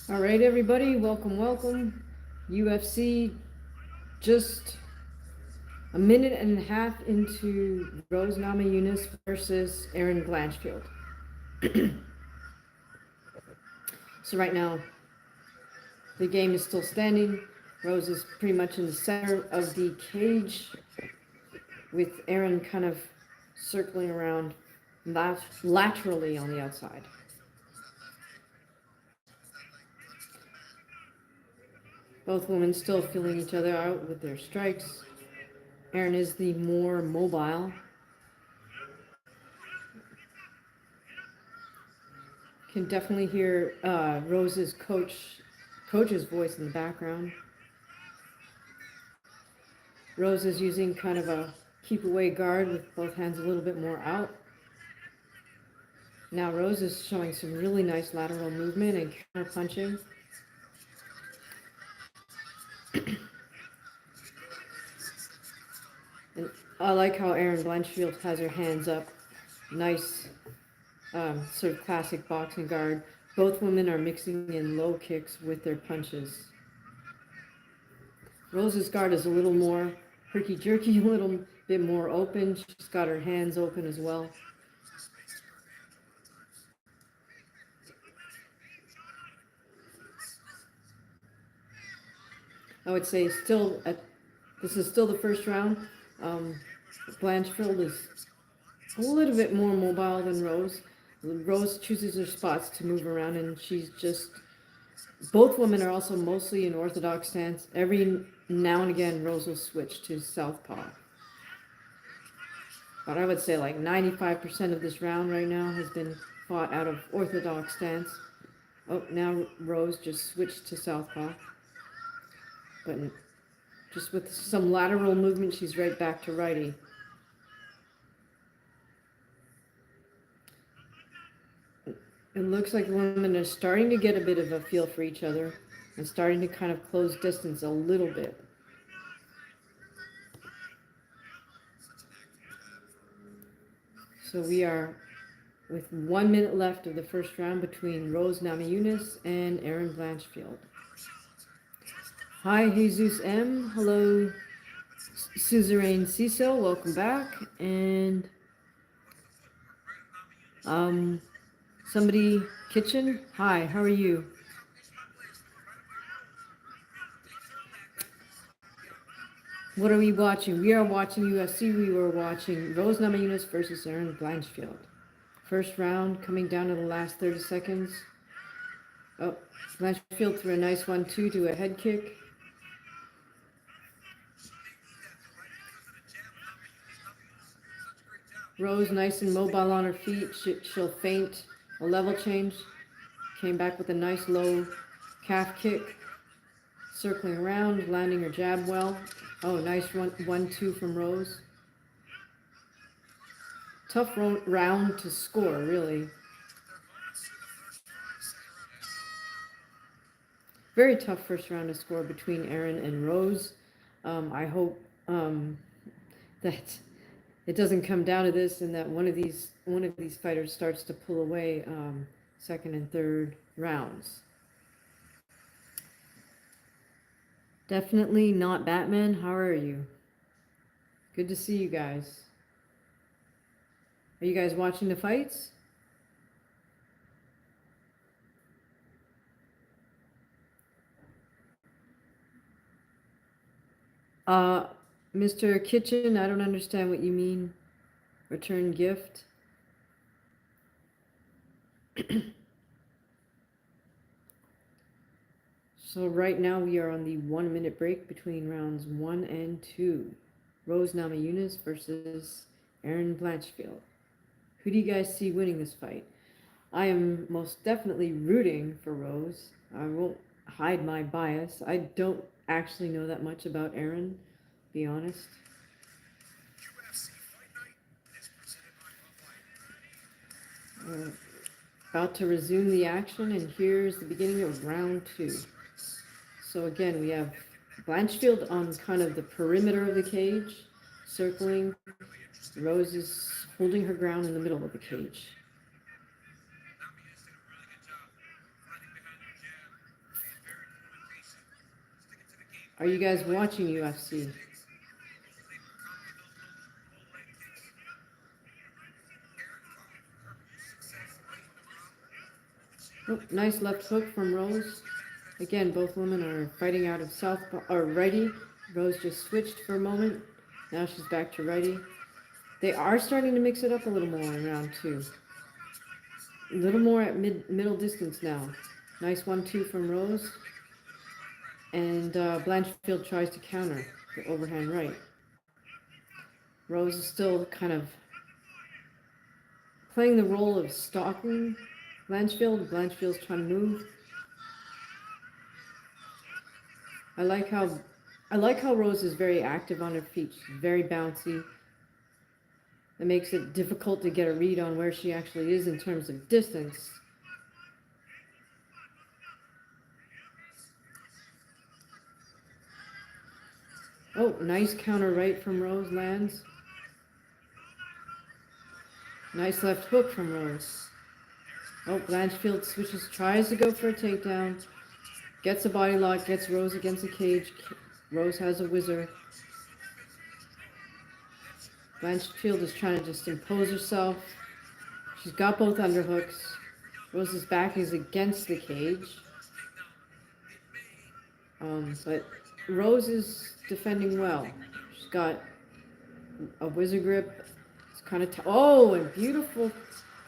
All right, everybody, welcome. UFC just a minute and a half into Rose Namajunas versus Erin Blanchfield. So right now, the game is still standing. Rose is pretty much in the center of the cage, with Erin kind of circling around laterally on the outside. Both women still feeling each other out with their strikes. Erin is the more mobile. Can definitely hear Rose's coach's voice in the background. Rose is using kind of a keep away guard with both hands a little bit more out. Now Rose is showing some really nice lateral movement and counter punching. And I like how Erin Blanchfield has her hands up. Nice sort of classic boxing guard. Both women are mixing in low kicks with their punches. Rose's guard is a little more herky-jerky, a little bit more open. She's got her hands open as well. I would say this is still the first round. Blanchfield is a little bit more mobile than Rose. Rose chooses her spots to move around, and she's just. Both women are also mostly in orthodox stance. Every now and again, Rose will switch to southpaw. But I would say like 95% of this round right now has been fought out of orthodox stance. Oh, now Rose just switched to southpaw. But just with some lateral movement, she's right back to righty. It looks like women are starting to get a bit of a feel for each other and starting to kind of close distance a little bit. So we are with 1 minute left of the first round between Rose Namajunas and Erin Blanchfield. Hi, Jesus M. Hello, Suzerain Cecil. Welcome back. And somebody Kitchen. Hi, how are you? What are we watching? We are watching UFC. We were watching Rose Namajunas versus Erin Blanchfield. First round coming down to the last 30 seconds. Oh, Blanchfield threw a nice 1-2 to a head kick. Rose nice and mobile on her feet. She'll feint a level change. Came back with a nice low calf kick. Circling around, landing her jab well. Oh, nice 1-2 from Rose. Tough round to score, really. Very tough first round to score between Erin and Rose. I hope that it doesn't come down to this, and that one of these fighters starts to pull away second and third rounds. Definitely not Batman. How are you? Good to see you guys. Are you guys watching the fights? Mr. Kitchen, I don't understand what you mean. Return gift. So right now we are on the 1 minute break between rounds 1 and 2. Rose Namajunas versus Erin Blanchfield. Who do you guys see winning this fight? I am most definitely rooting for Rose. I won't hide my bias. I don't actually know that much about Erin, to be honest. About to resume the action, and here's the beginning of round 2. So again, we have Blanchfield on kind of the perimeter of the cage, circling. Rose is holding her ground in the middle of the cage. Are you guys watching UFC? Oh, nice left hook from Rose. Again, both women are fighting out of southpaw or righty. Rose just switched for a moment. Now she's back to righty. They are starting to mix it up a little more in round two. A little more at middle distance now. Nice 1-2 from Rose. And Blanchfield tries to counter the overhand right. Rose is still kind of playing the role of stalking Blanchfield. Blanchfield's trying to move. I like how Rose is very active on her feet. She's very bouncy. That makes it difficult to get a read on where she actually is in terms of distance. Oh, nice counter right from Rose lands. Nice left hook from Rose. Oh, Blanchfield switches, tries to go for a takedown. Gets a body lock, gets Rose against the cage. Rose has a whizzer. Blanchfield is trying to just impose herself. She's got both underhooks. Rose's back is against the cage. But Rose is defending well. She's got a whizzer grip. It's kind of oh, and beautiful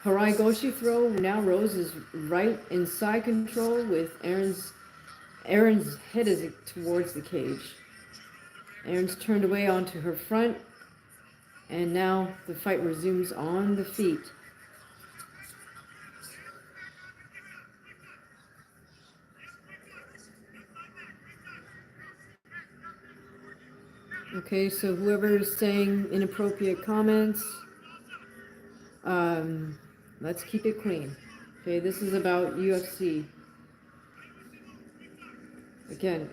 Haragoshi throw. Now Rose is right in side control with Aaron's head is towards the cage. Aaron's turned away onto her front. And now the fight resumes on the feet. Okay, so whoever is saying inappropriate comments, let's keep it clean. Okay, this is about UFC. Again,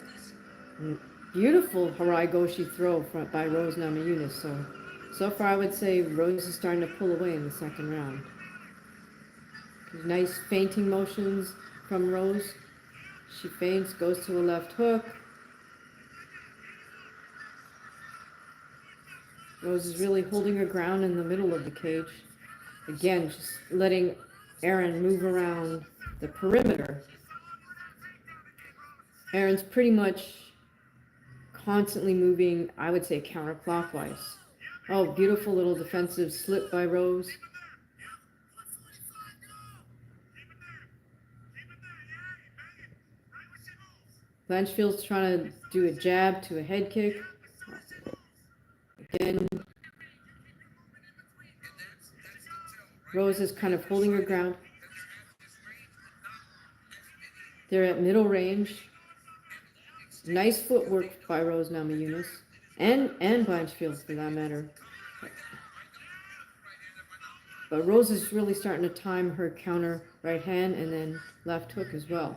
beautiful Haragoshi throw by Rose Namajunas. So far I would say Rose is starting to pull away in the second round. Nice feinting motions from Rose. She feints, goes to a left hook. Rose is really holding her ground in the middle of the cage. Again, just letting Aaron move around the perimeter. Aaron's pretty much constantly moving, I would say, counterclockwise. Oh, beautiful little defensive slip by Rose. Blanchfield's trying to do a jab to a head kick. Again, Rose is kind of holding her ground. They're at middle range. Nice footwork by Rose Namajunas. And Blanchfield for that matter. But Rose is really starting to time her counter right hand and then left hook as well.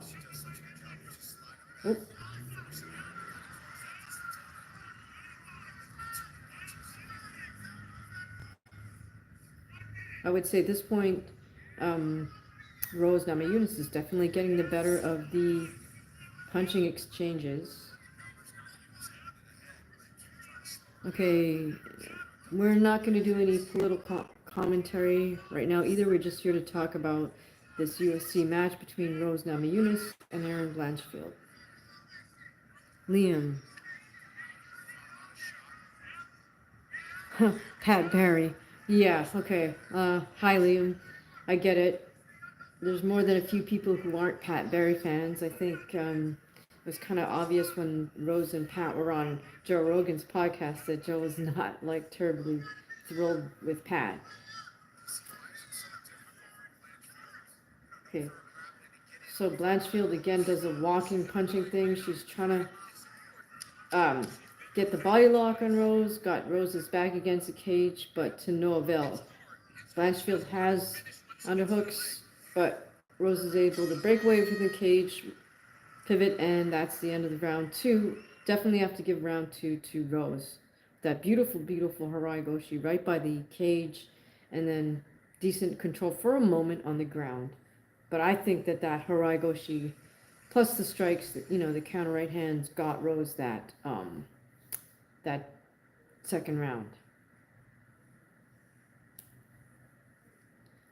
Oh. I would say at this point, Rose Namajunas is definitely getting the better of the punching exchanges. Okay, we're not going to do any political commentary right now either. We're just here to talk about this UFC match between Rose Namajunas and Aaron Blanchfield. Liam. Pat Barry. Yeah, okay. Hi, Liam. I get it. There's more than a few people who aren't Pat Barry fans. I think it was kind of obvious when Rose and Pat were on Joe Rogan's podcast that Joe was not, like, terribly thrilled with Pat. Okay. So Blanchfield, again, does a walking, punching thing. She's trying to get the body lock on Rose, got Rose's back against the cage, but to no avail. Blanchfield has underhooks, but Rose is able to break away from the cage, pivot, and that's the end of the round two. Definitely have to give round two to Rose. That beautiful, beautiful Haragoshi right by the cage, and then decent control for a moment on the ground. But I think that Haragoshi Plus the strikes, the counter right hands got Rose that second round.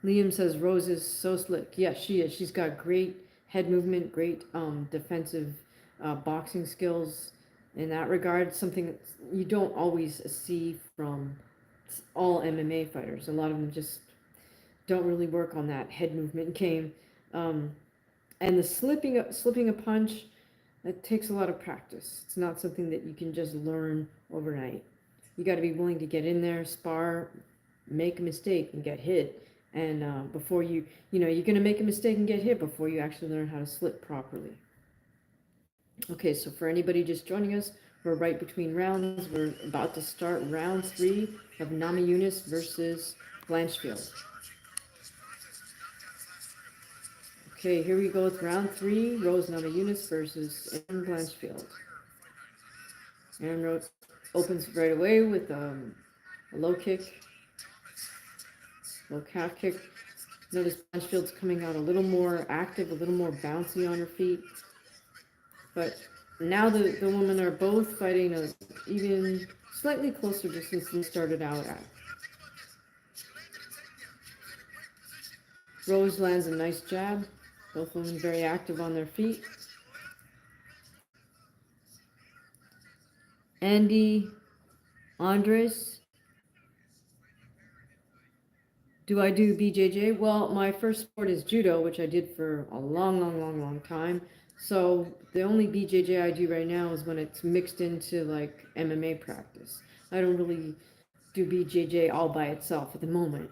Liam says Rose is so slick. Yes, she is. She's got great head movement, great defensive boxing skills. In that regard, something that you don't always see from all MMA fighters. A lot of them just don't really work on that head movement game. And the slipping a punch, it takes a lot of practice. It's not something that you can just learn overnight. You got to be willing to get in there, spar, make a mistake, and get hit. And before you're going to make a mistake and get hit before you actually learn how to slip properly. Okay, so for anybody just joining us, we're right between rounds. We're about to start round 3 of Namajunas versus Blanchfield. Okay, here we go with round 3, Rose Namajunas versus Aaron Blanchfield. Aaron opens right away with a low kick, low calf kick. Notice Blanchfield's coming out a little more active, a little more bouncy on her feet. But now the women are both fighting a even slightly closer distance than they started out at. Rose lands a nice jab. Both women very active on their feet. Andy, Andres, do I do BJJ? Well, my first sport is judo, which I did for a long time. So the only BJJ I do right now is when it's mixed into like MMA practice. I don't really do BJJ all by itself at the moment.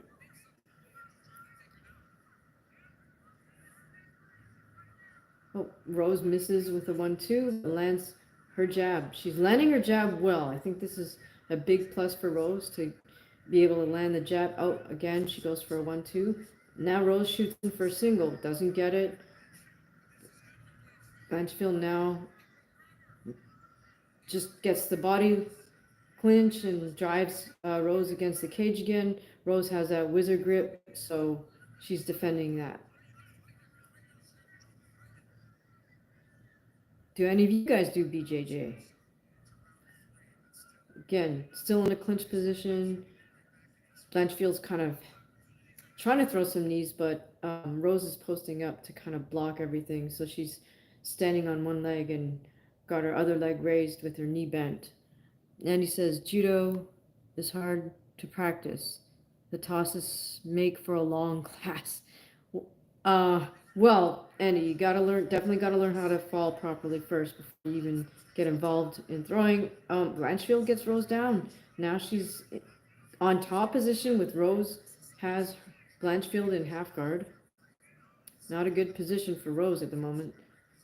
Oh, Rose misses with a 1-2, lands her jab. She's landing her jab well. I think this is a big plus for Rose to be able to land the jab. Oh, again, she goes for a 1-2. Now Rose shoots in for a single, doesn't get it. Blanchfield now just gets the body clinch and drives Rose against the cage again. Rose has that wizard grip, so she's defending that. Do any of you guys do BJJ? Again, still in a clinch position. Blanchfield's kind of trying to throw some knees, but Rose is posting up to kind of block everything. So she's standing on one leg and got her other leg raised with her knee bent. Andy says, judo is hard to practice. The tosses make for a long class. Well, Andy, you definitely gotta learn how to fall properly first before you even get involved in throwing. Blanchfield gets Rose down. Now she's on top position with Rose has Blanchfield in half guard. Not a good position for Rose at the moment.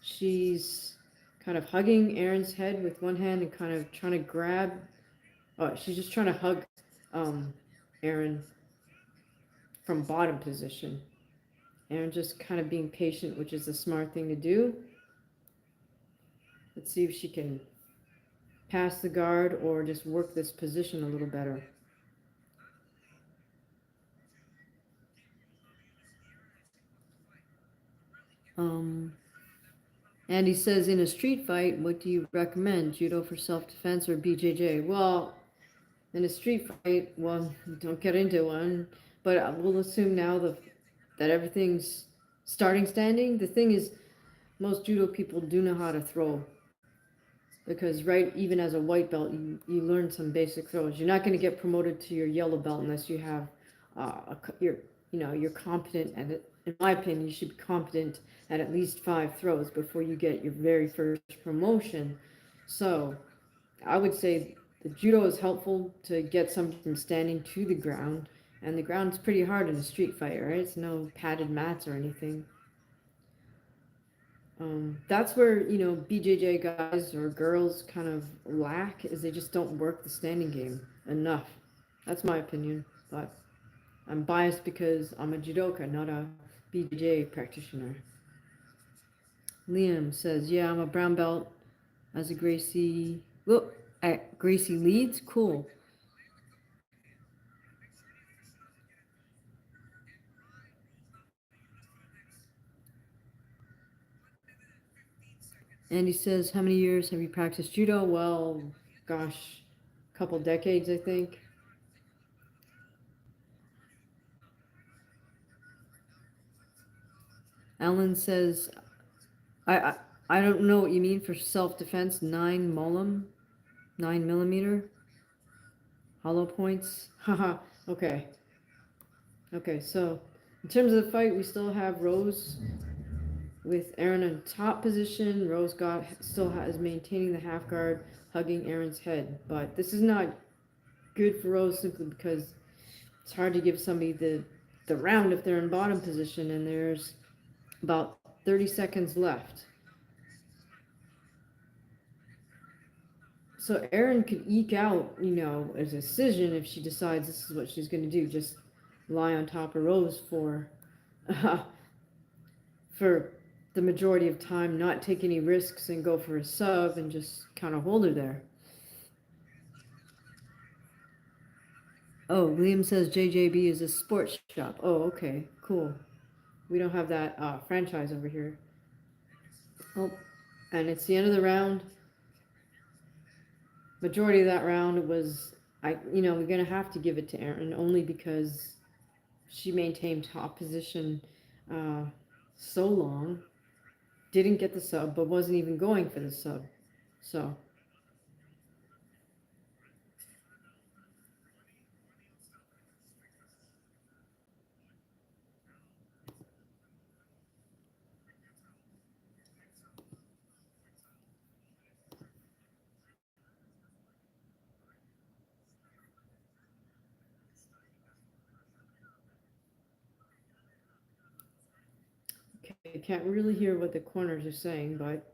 She's kind of hugging Aaron's head with one hand and kind of trying to grab. Oh, she's just trying to hug Aaron from bottom position. Aaron just kind of being patient, which is the smart thing to do. Let's see if she can pass the guard or just work this position a little better. Andy says, in a street fight, what do you recommend? Judo for self-defense or BJJ? Well, in a street fight, well, don't get into one. But we'll assume now that everything's starting standing. The thing is, most judo people do know how to throw. Because even as a white belt, you learn some basic throws. You're not going to get promoted to your yellow belt unless you have you're competent at it. In my opinion, you should be competent at least 5 throws before you get your very first promotion. So I would say the judo is helpful to get somebody from standing to the ground, and the ground's pretty hard in a street fight, right? It's no padded mats or anything. That's where, BJJ guys or girls kind of lack, is they just don't work the standing game enough. That's my opinion, but I'm biased because I'm a judoka, not a BJJ practitioner. Liam says, yeah, I'm a brown belt as a Gracie. Whoop, at Gracie Leeds? Cool. Andy says, how many years have you practiced judo? Well, gosh, a couple decades, I think. Alan says, I, I, I don't know what you mean for self-defense. 9 millimeter, hollow points. Haha, okay. Okay, so in terms of the fight, we still have Rose with Aaron in top position. Rose is maintaining the half guard, hugging Aaron's head. But this is not good for Rose simply because it's hard to give somebody the round if they're in bottom position and there's about 30 seconds left. So Aaron could eke out, a decision if she decides this is what she's going to do. Just lie on top of Rose for the majority of time, not take any risks and go for a sub and just kind of hold her there. Oh, William says JJB is a sports shop. Oh, okay, cool. We don't have that franchise over here. Oh, and it's the end of the round. Majority of that round was, we're going to have to give it to Aaron only because she maintained top position so long. Didn't get the sub, but wasn't even going for the sub. So. Okay, can't really hear what the corners are saying, but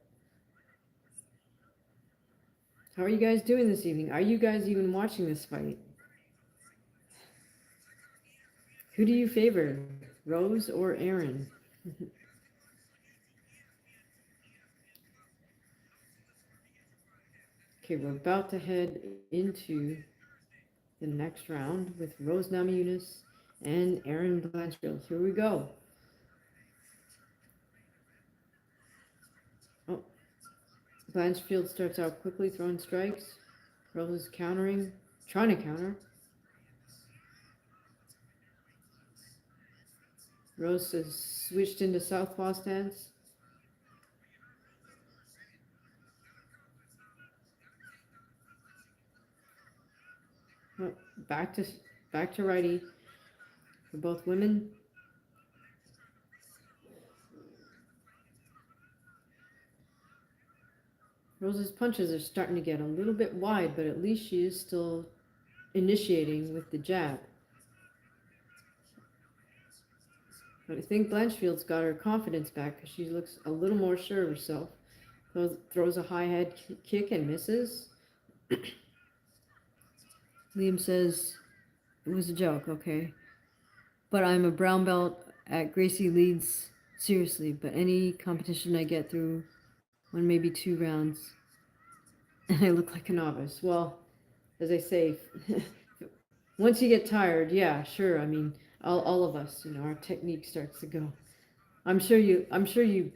how are you guys doing this evening? Are you guys even watching this fight? Who do you favor, Rose or Aaron? Okay, we're about to head into the next round with Rose Namajunas and Aaron Blanchfield. Here we go. Oh, Blanchfield starts out quickly throwing strikes. Rose is countering, trying to counter. Rose has switched into southpaw stance. Oh, back to righty for both women. Rose's punches are starting to get a little bit wide, but at least she is still initiating with the jab. But I think Blanchfield's got her confidence back because she looks a little more sure of herself. Throws a high head kick and misses. Liam says, it was a joke, okay. But I'm a brown belt at Gracie Leeds, seriously. But any competition I get through, one, maybe 2 rounds, and I look like a novice. Well, as I say, once you get tired, yeah, sure. I mean, all of us, our technique starts to go. I'm sure you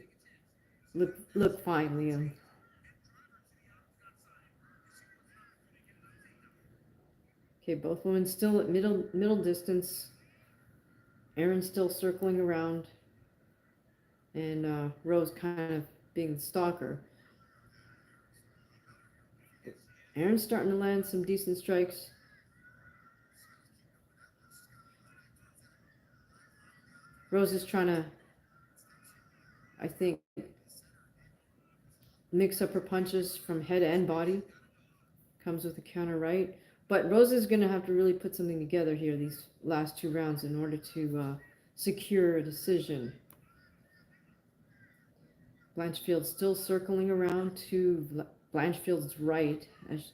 look fine, Liam. Okay, both women still at middle distance. Aaron's still circling around, and Rose kind of being the stalker. Aaron's starting to land some decent strikes. Rose is trying to, I think, mix up her punches from head and body. Comes with a counter right. But Rose is going to have to really put something together here these last 2 rounds in order to secure a decision. Blanchfield still circling around to Blanchfield's right as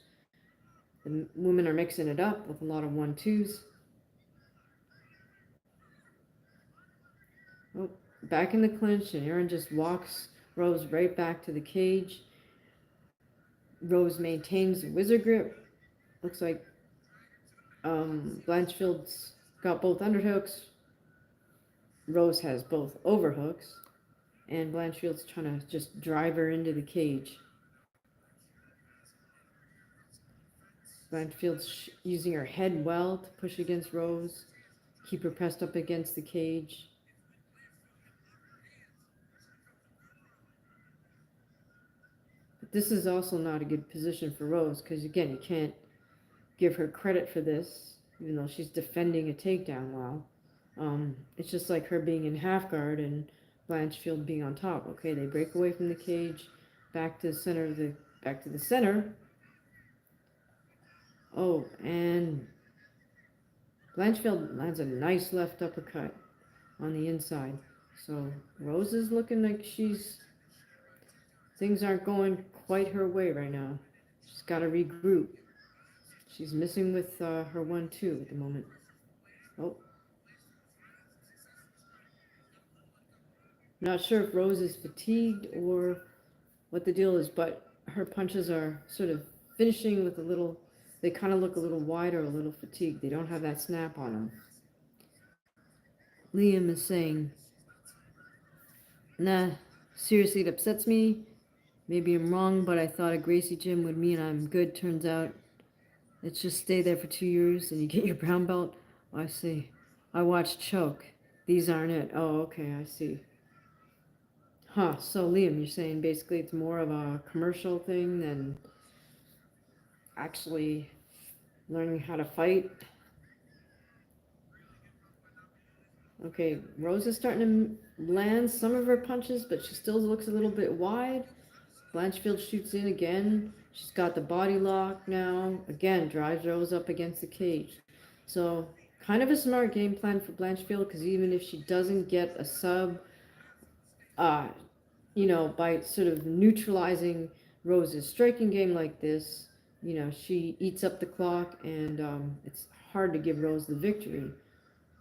the women are mixing it up with a lot of 1-2s. Oh, back in the clinch, and Aaron just walks Rose right back to the cage. Rose maintains the wizard grip. Looks like Blanchfield's got both underhooks. Rose has both overhooks. and Blanchfield's trying to just drive her into the cage. Blanchfield's using her head well to push against Rose, keep her pressed up against the cage. But this is also not a good position for Rose because, again, you can't give her credit for this, even though she's defending a takedown well. It's just like her being in half guard and Blanchfield being on top. Okay, they break away from the cage, back to the center. Oh, and Blanchfield lands a nice left uppercut on the inside. So Rose is looking like things aren't going quite her way right now. She's got to regroup. She's missing with her 1-2 at the moment. Oh. Not sure if Rose is fatigued or what the deal is, but her punches are sort of finishing with they kind of look a little wider, a little fatigued. They don't have that snap on them. Liam is saying, nah, seriously, it upsets me. Maybe I'm wrong, but I thought a Gracie gym would mean I'm good. Turns out it's just stay there for 2 years and you get your brown belt. Oh, I see. I watched Choke. These aren't it. Oh, okay, I see. Huh, so Liam, you're saying basically it's more of a commercial thing than actually learning how to fight? Okay, Rose is starting to land some of her punches, but she still looks a little bit wide. Blanchfield shoots in again. She's got the body lock now. Again, drives Rose up against the cage. So kind of a smart game plan for Blanchfield, because even if she doesn't get a sub, by sort of neutralizing Rose's striking game like this, she eats up the clock, and it's hard to give Rose the victory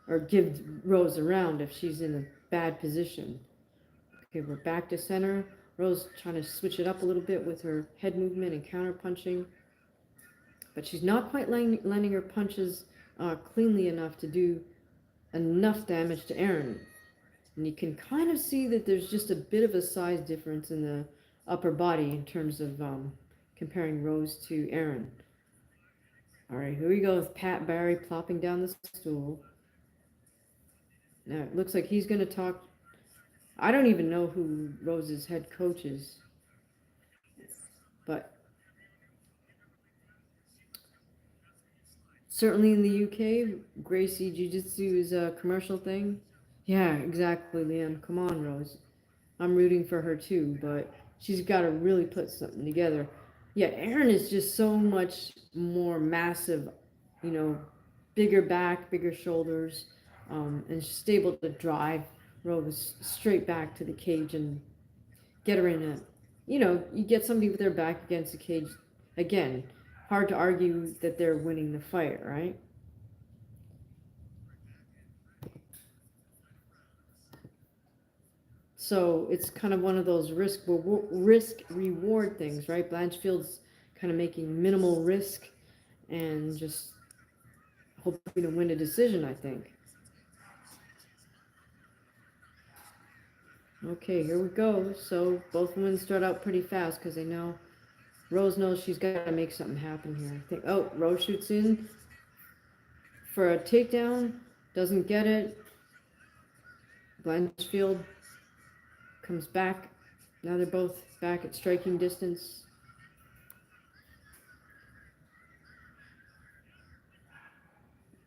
or give Rose a round if she's in a bad position. Okay, we're back to center. Rose trying to switch it up a little bit with her head movement and counter punching, but she's not quite landing her punches cleanly enough to do enough damage to Aaron. And you can kind of see that there's just a bit of a size difference in the upper body in terms of comparing Rose to Aaron. All right, here we go with Pat Barry plopping down the stool. Now, it looks like he's going to talk. I don't even know who Rose's head coach is. But certainly in the UK, Gracie Jiu-Jitsu is a commercial thing. Yeah, exactly, Liam. Come on, Rose. I'm rooting for her too, but she's got to really put something together. Yeah, Aaron is just so much more massive, bigger back, bigger shoulders, and she's able to drive Rose straight back to the cage and get her in a, you get somebody with their back against the cage. Again, hard to argue that they're winning the fight, right? So it's kind of one of those risk reward things, right? Blanchfield's kind of making minimal risk and just hoping to win a decision, I think. Okay, here we go. So both women start out pretty fast because they know Rose knows she's got to make something happen here. I think. Oh, Rose shoots in for a takedown, doesn't get it. Blanchfield comes back. Now they're both back at striking distance.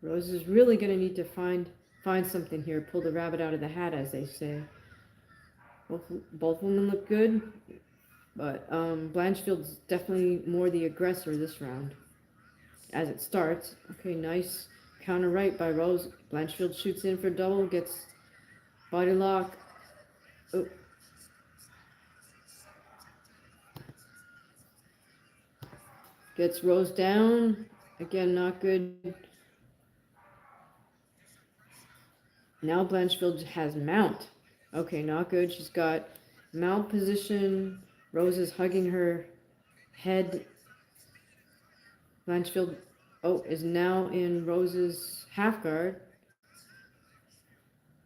Rose is really going to need to find something here, pull the rabbit out of the hat, as they say. Both women look good, but Blanchfield's definitely more the aggressor this round. As it starts, okay, nice counter right by Rose. Blanchfield shoots in for double, gets body lock. Oh. Gets Rose down. Again, not good. Now Blanchfield has mount. Okay, not good. She's got mount position. Rose is hugging her head. Blanchfield, is now in Rose's half guard.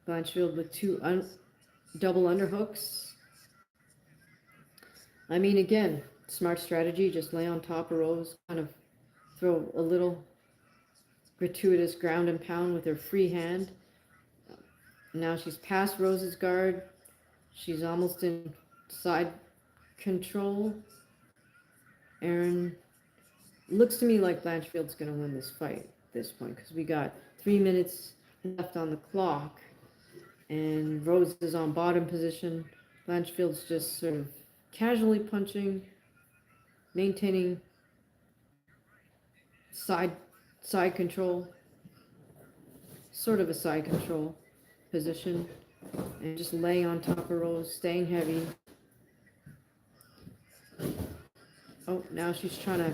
Blanchfield with two double underhooks. I mean, again, smart strategy, just lay on top of Rose, kind of throw a little gratuitous ground and pound with her free hand. Now she's past Rose's guard. She's almost in side control. Aaron, looks to me like Blanchfield's going to win this fight at this point because we got 3 minutes left on the clock and Rose is on bottom position. Blanchfield's just sort of casually punching, maintaining side control, sort of a side control position, and just laying on top of Rose, staying heavy. Oh, now she's trying to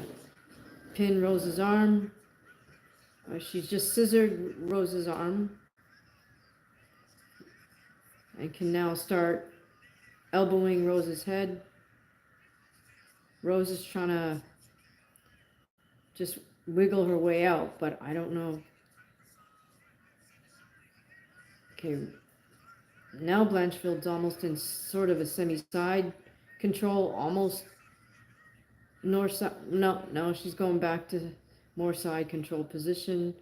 pin Rose's arm. She's just scissored Rose's arm and can now start elbowing Rose's head. Rose is trying to just wiggle her way out, but I don't know. Okay, now Blanchfield's almost in sort of a semi-side control, almost north side. No, she's going back to more side control position.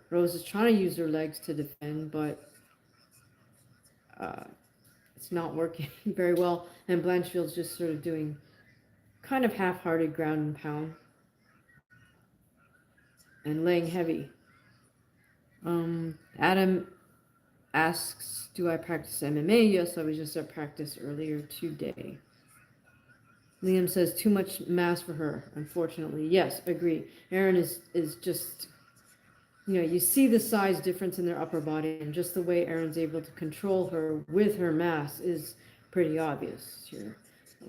Rose is trying to use her legs to defend, but it's not working very well. And Blanchfield's just sort of doing kind of half-hearted ground and pound and laying heavy. Adam asks, do I practice MMA? Yes, I was just at practice earlier today. Liam says, too much mass for her, unfortunately. Yes, agree. Aaron is just, you see the size difference in their upper body, and just the way Aaron's able to control her with her mass is pretty obvious here.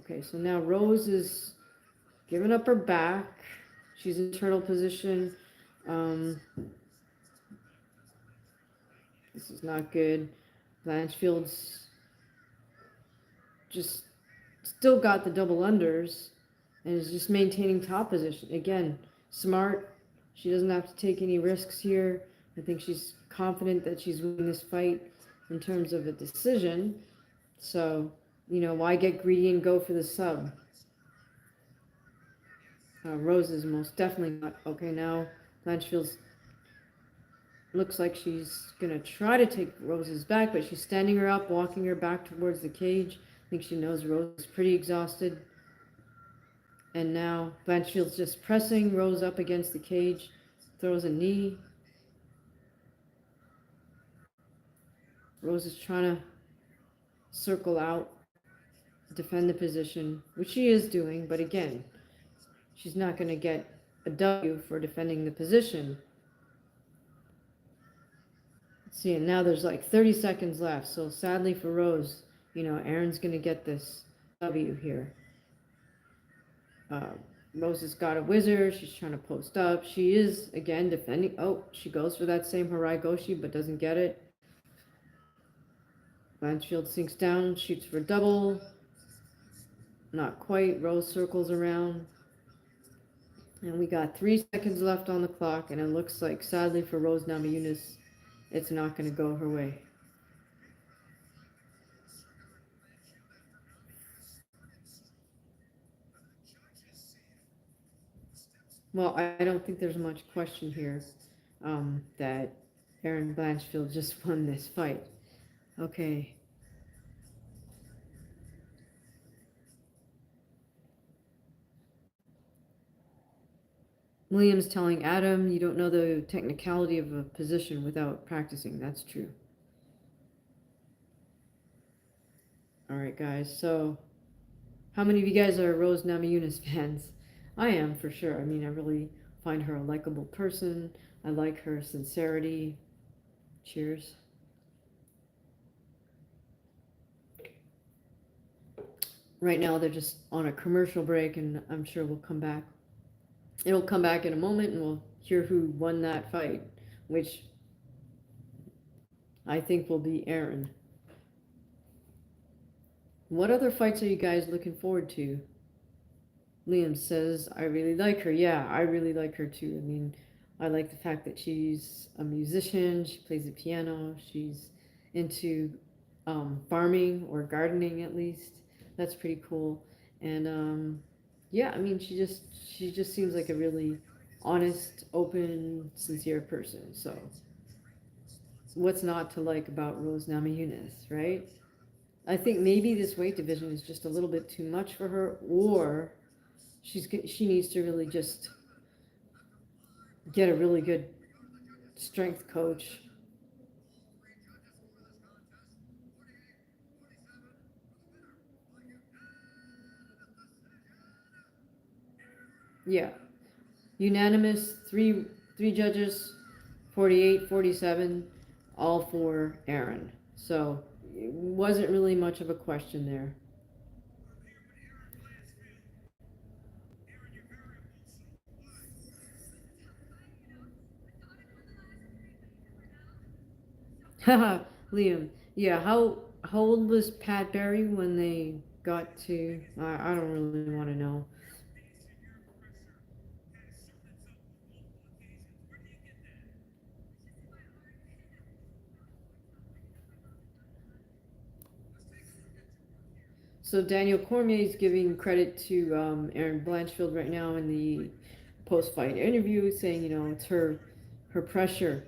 Okay, so now Rose is giving up her back. She's in turtle position. This is not good. Blanchfield's just still got the double unders and is just maintaining top position. Again, smart. She doesn't have to take any risks here. I think she's confident that she's winning this fight in terms of a decision. So, why get greedy and go for the sub? Rose is most definitely not. Okay, now Blanchfield's looks like she's going to try to take Rose's back, but she's standing her up, walking her back towards the cage. I think she knows Rose is pretty exhausted. And now Blanchfield's just pressing Rose up against the cage, throws a knee. Rose is trying to circle out, defend the position, which she is doing, but again, she's not going to get a W for defending the position. See, and now there's like 30 seconds left. So sadly for Rose, Aaron's going to get this W here. Rose has got a wizard. She's trying to post up. She is, again, defending. Oh, she goes for that same Haragoshi, but doesn't get it. Blanchfield sinks down, shoots for double. Not quite. Rose circles around. And we got 3 seconds left on the clock, and it looks like, sadly for Rose Namajunas, it's not going to go her way. Well, I don't think there's much question here that Erin Blanchfield just won this fight. Okay. Williams telling Adam, you don't know the technicality of a position without practicing. That's true. All right, guys. So how many of you guys are Rose Namajunas fans? I am, for sure. I mean, I really find her a likable person. I like her sincerity. Cheers. Right now, they're just on a commercial break, and I'm sure we'll come back. It'll come back in a moment, and we'll hear who won that fight, which I think will be Aaron. What other fights are you guys looking forward to? Liam says, I really like her. Yeah, I really like her too. I mean, I like the fact that she's a musician. She plays the piano. She's into farming or gardening, at least. That's pretty cool. And yeah, I mean, she just seems like a really honest, open, sincere person. So what's not to like about Rose Namajunas, right? I think maybe this weight division is just a little bit too much for her, or she needs to really just get a really good strength coach. Yeah, unanimous, three judges, 48-47, all for Aaron. So it wasn't really much of a question there. Haha, Liam. Yeah, how old was Pat Barry when they got to? I don't really want to know. So Daniel Cormier is giving credit to Aaron Blanchfield right now in the post-fight interview, saying it's her pressure.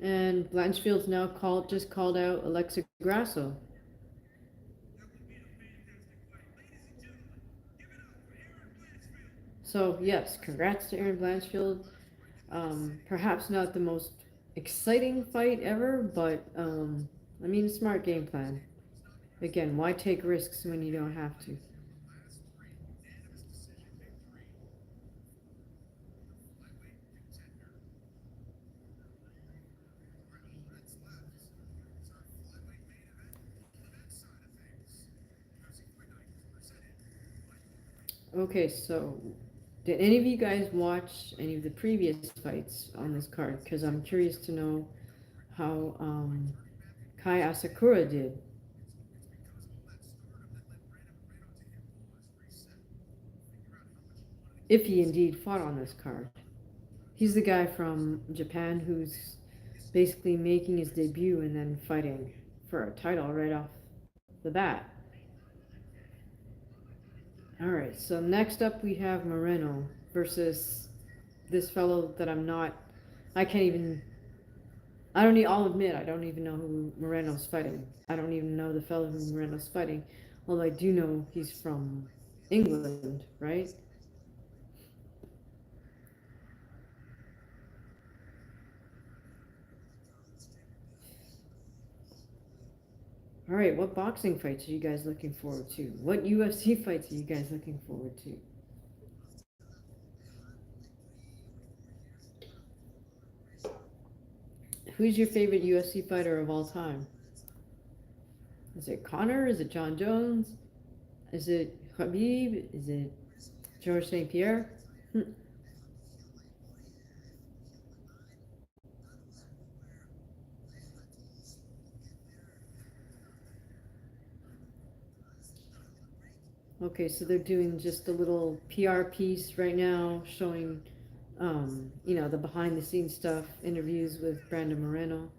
And Blanchfield's now called out Alexa Grasso. So yes, congrats to Aaron Blanchfield. Perhaps not the most exciting fight ever, but I mean, smart game plan. Again, why take risks when you don't have to? Okay, so did any of you guys watch any of the previous fights on this card? Because I'm curious to know how Kai Asakura did, if he indeed fought on this card. He's the guy from Japan who's basically making his debut and then fighting for a title right off the bat. All right, so next up we have Moreno versus this fellow that I can't even, I'll admit, I don't even know who Moreno's fighting. I don't even know the fellow who Moreno's fighting, although I do know he's from England, right? All right, what boxing fights are you guys looking forward to? What UFC fights are you guys looking forward to? Who's your favorite UFC fighter of all time? Is it Connor? Is it John Jones? Is it Khabib? Is it George St. Pierre? Hmm. Okay, so they're doing just a little PR piece right now showing, the behind the scenes stuff, interviews with Brandon Moreno.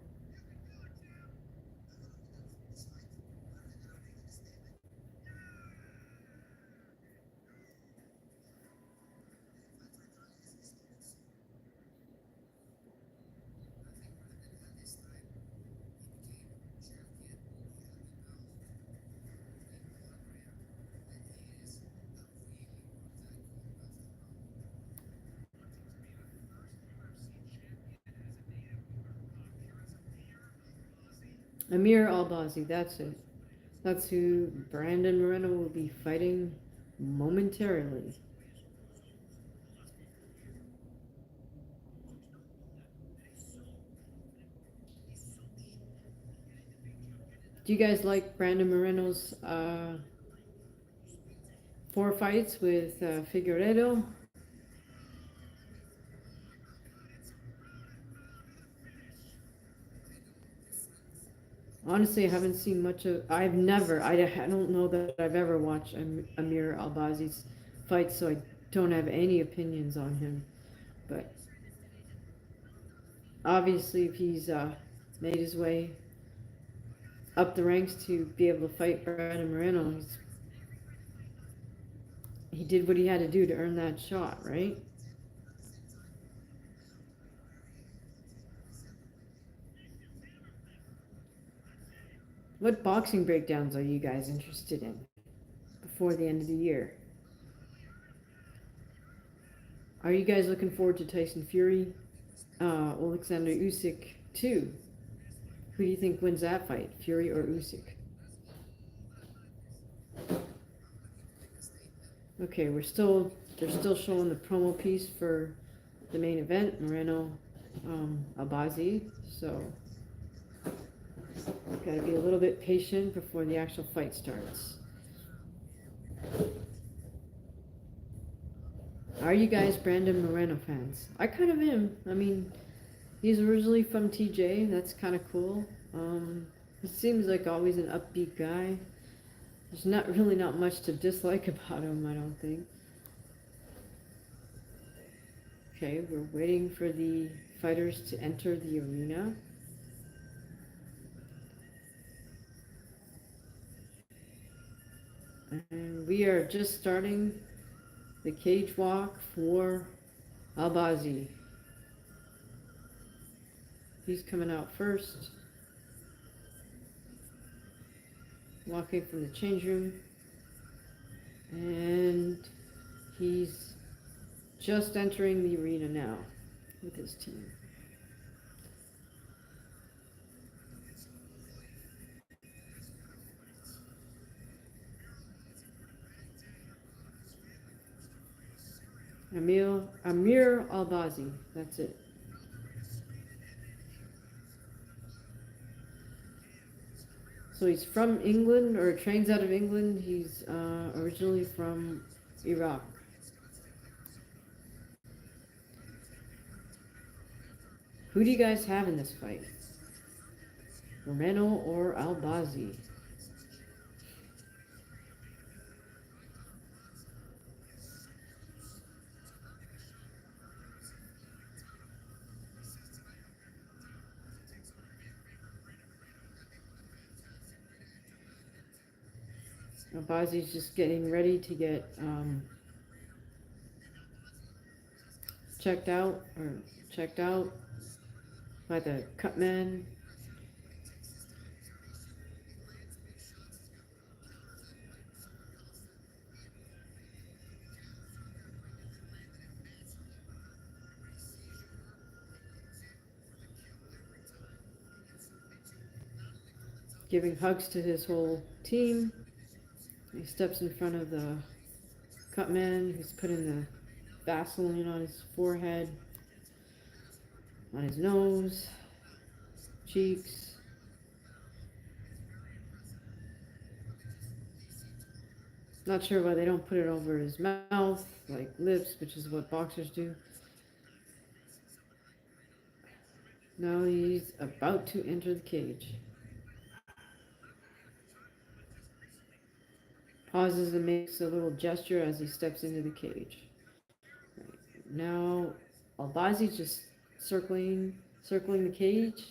Amir Albazi, that's it. That's who Brandon Moreno will be fighting momentarily. Do you guys like Brandon Moreno's four fights with Figueredo? Honestly, I haven't seen much of. I don't know that I've ever watched Amir Albazi's fights, so I don't have any opinions on him. But obviously, if he's made his way up the ranks to be able to fight Brandon Moreno, he did what he had to do to earn that shot, right? What boxing breakdowns are you guys interested in before the end of the year? Are you guys looking forward to Tyson Fury, Alexander Usyk too? Who do you think wins that fight, Fury or Usyk? Okay, they're still showing the promo piece for the main event, Moreno, Albazi. So gotta be a little bit patient before the actual fight starts. Are you guys Brandon Moreno fans? I kind of am. I mean, he's originally from TJ. That's kind of cool. He seems like always an upbeat guy. There's not much to dislike about him, I don't think. Okay, we're waiting for the fighters to enter the arena. And we are just starting the cage walk for Albazi. He's coming out first. Walking from the change room. And he's just entering the arena now with his team. Amir Albazi, that's it. So he's from England, or trains out of England. He's originally from Iraq. Who do you guys have in this fight? Moreno or Albazi? Albazi's just getting ready to get checked out by the cutman. Giving hugs to his whole team. He steps in front of the cutman who's putting the Vaseline on his forehead, on his nose, cheeks. Not sure why they don't put it over his mouth, like lips, which is what boxers do. Now he's about to enter the cage. Pauses and makes a little gesture as he steps into the cage. Right. Now, Albazi's just circling the cage,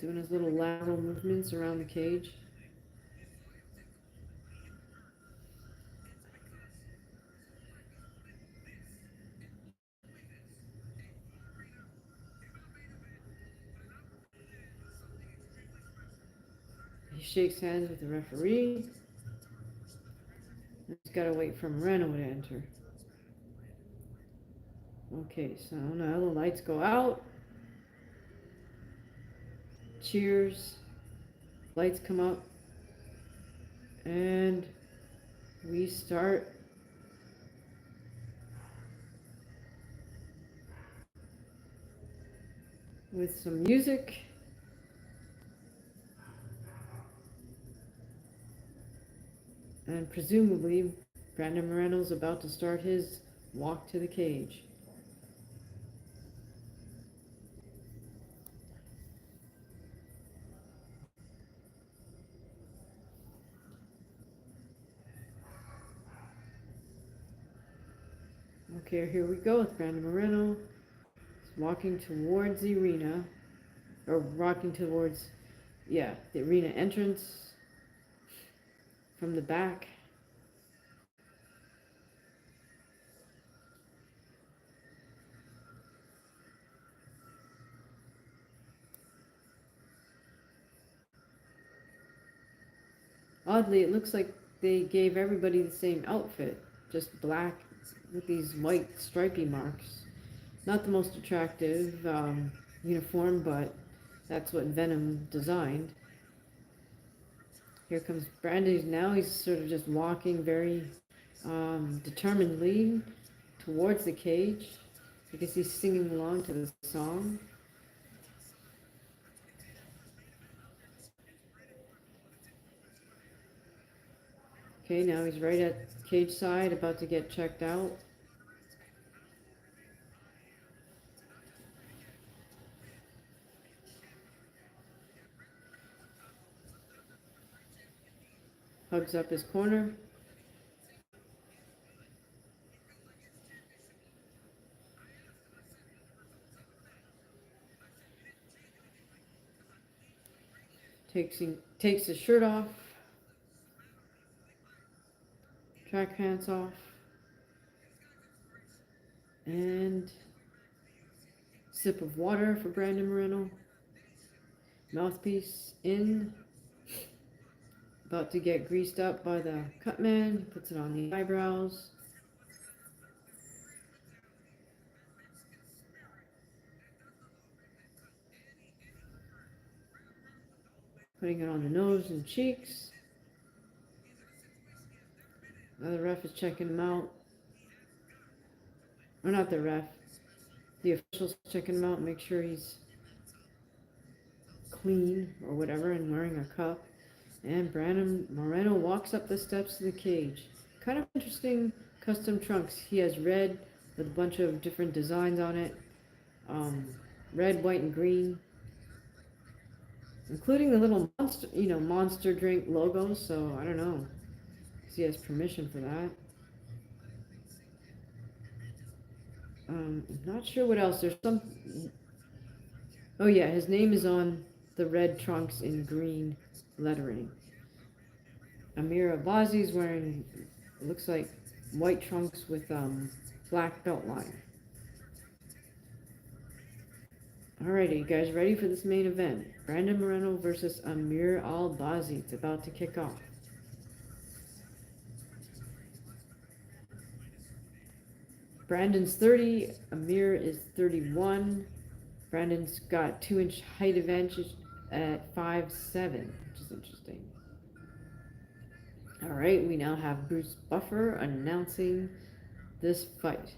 doing his little lateral movements around the cage. He shakes hands with the referee. He's got to wait for Moreno to enter. Okay, so now the lights go out. Cheers. Lights come up. And we start. With some music. And presumably, Brandon Moreno's about to start his walk to the cage. Okay, here we go with Brandon Moreno. He's walking towards the arena, or walking towards, yeah, the arena entrance from the back. Oddly, it looks like they gave everybody the same outfit, just black with these white stripy marks. Not the most attractive uniform, but that's what Venom designed. Here comes Brandon. Now he's sort of just walking very determinedly towards the cage. I guess he's singing along to the song. Okay, now he's right at cage side, about to get checked out. Hugs up his corner. Takes his shirt off. Track pants off. And sip of water for Brandon Moreno. Mouthpiece in. About to get greased up by the cut man. Puts it on the eyebrows. Putting it on the nose and cheeks. Now the ref is checking him out. Or not the ref. The official's checking him out, make sure he's clean or whatever and wearing a cup. And Brandon Moreno walks up the steps to the cage. Kind of interesting custom trunks. He has red with a bunch of different designs on it. Red, white, and green. Including the little monster drink logo. So I don't know if he has permission for that. I'm not sure what else. There's some. Oh yeah, his name is on the red trunks in green lettering. Amir Abazi's wearing, it looks like, white trunks with black belt line. Alrighty, you guys ready for this main event? Brandon Moreno versus Amir Albazi. It's about to kick off. Brandon's 30, Amir is 31. Brandon's got 2-inch height advantage at 5'7", which is interesting. All right, we now have Bruce Buffer announcing this fight.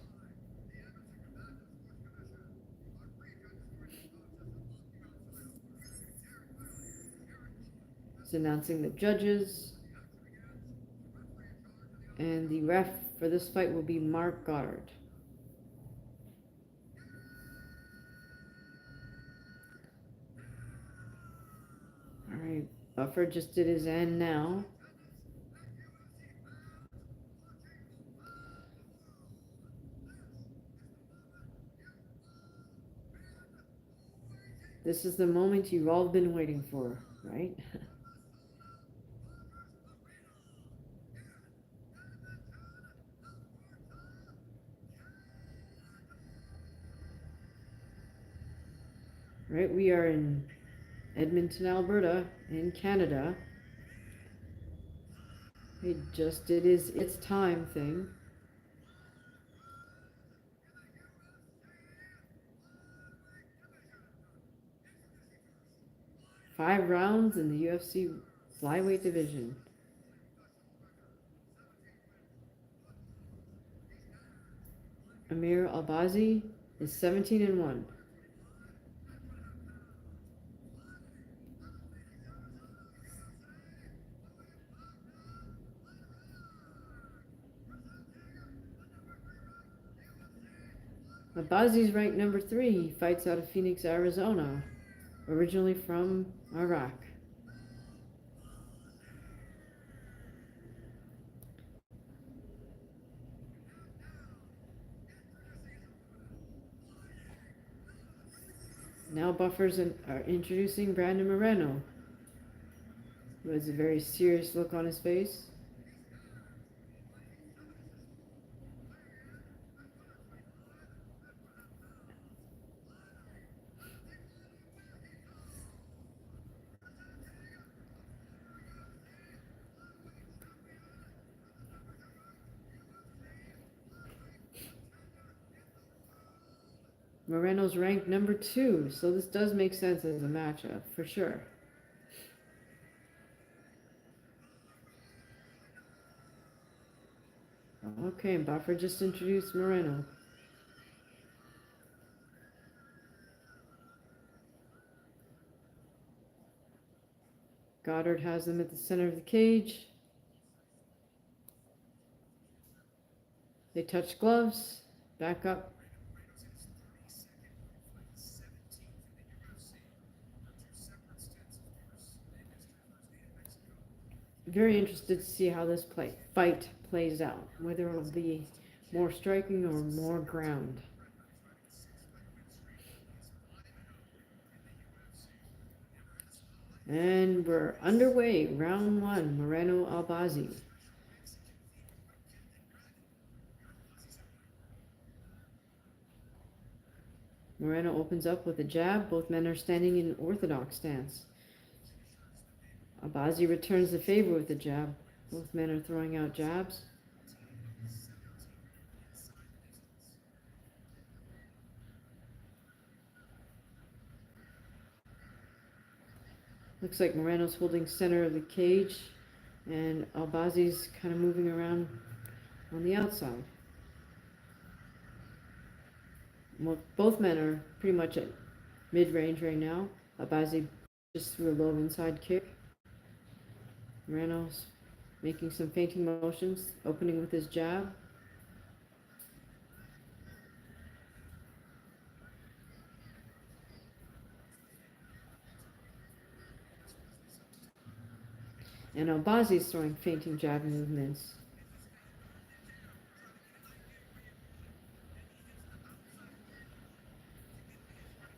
He's announcing the judges. And the ref for this fight will be Mark Goddard. All right, Buffer just did his end now. This is the moment you've all been waiting for, right? Right, we are in Edmonton, Alberta, in Canada. He just did his "it's time" thing. Five rounds in the UFC flyweight division. Amir Albazi is 17-1. Albazi's ranked number 3. He fights out of Phoenix, Arizona, originally from Iraq. Now buffers are introducing Brandon Moreno, who has a very serious look on his face. Moreno's ranked number 2, so this does make sense as a matchup, for sure. Okay, Buffer just introduced Moreno. Goddard has them at the center of the cage. They touch gloves, back up. Very interested to see how this fight plays out, whether it'll be more striking or more ground. And we're underway, round 1, Moreno Albazi. Moreno opens up with a jab. Both men are standing in orthodox stance. Albazi returns the favor with a jab. Both men are throwing out jabs. Looks like Moreno's holding center of the cage, and Albazi's kind of moving around on the outside. Well, both men are pretty much at mid-range right now. Albazi just threw a low inside kick. Moreno's making some feinting motions, opening with his jab. And Albazi's throwing feinting jab movements.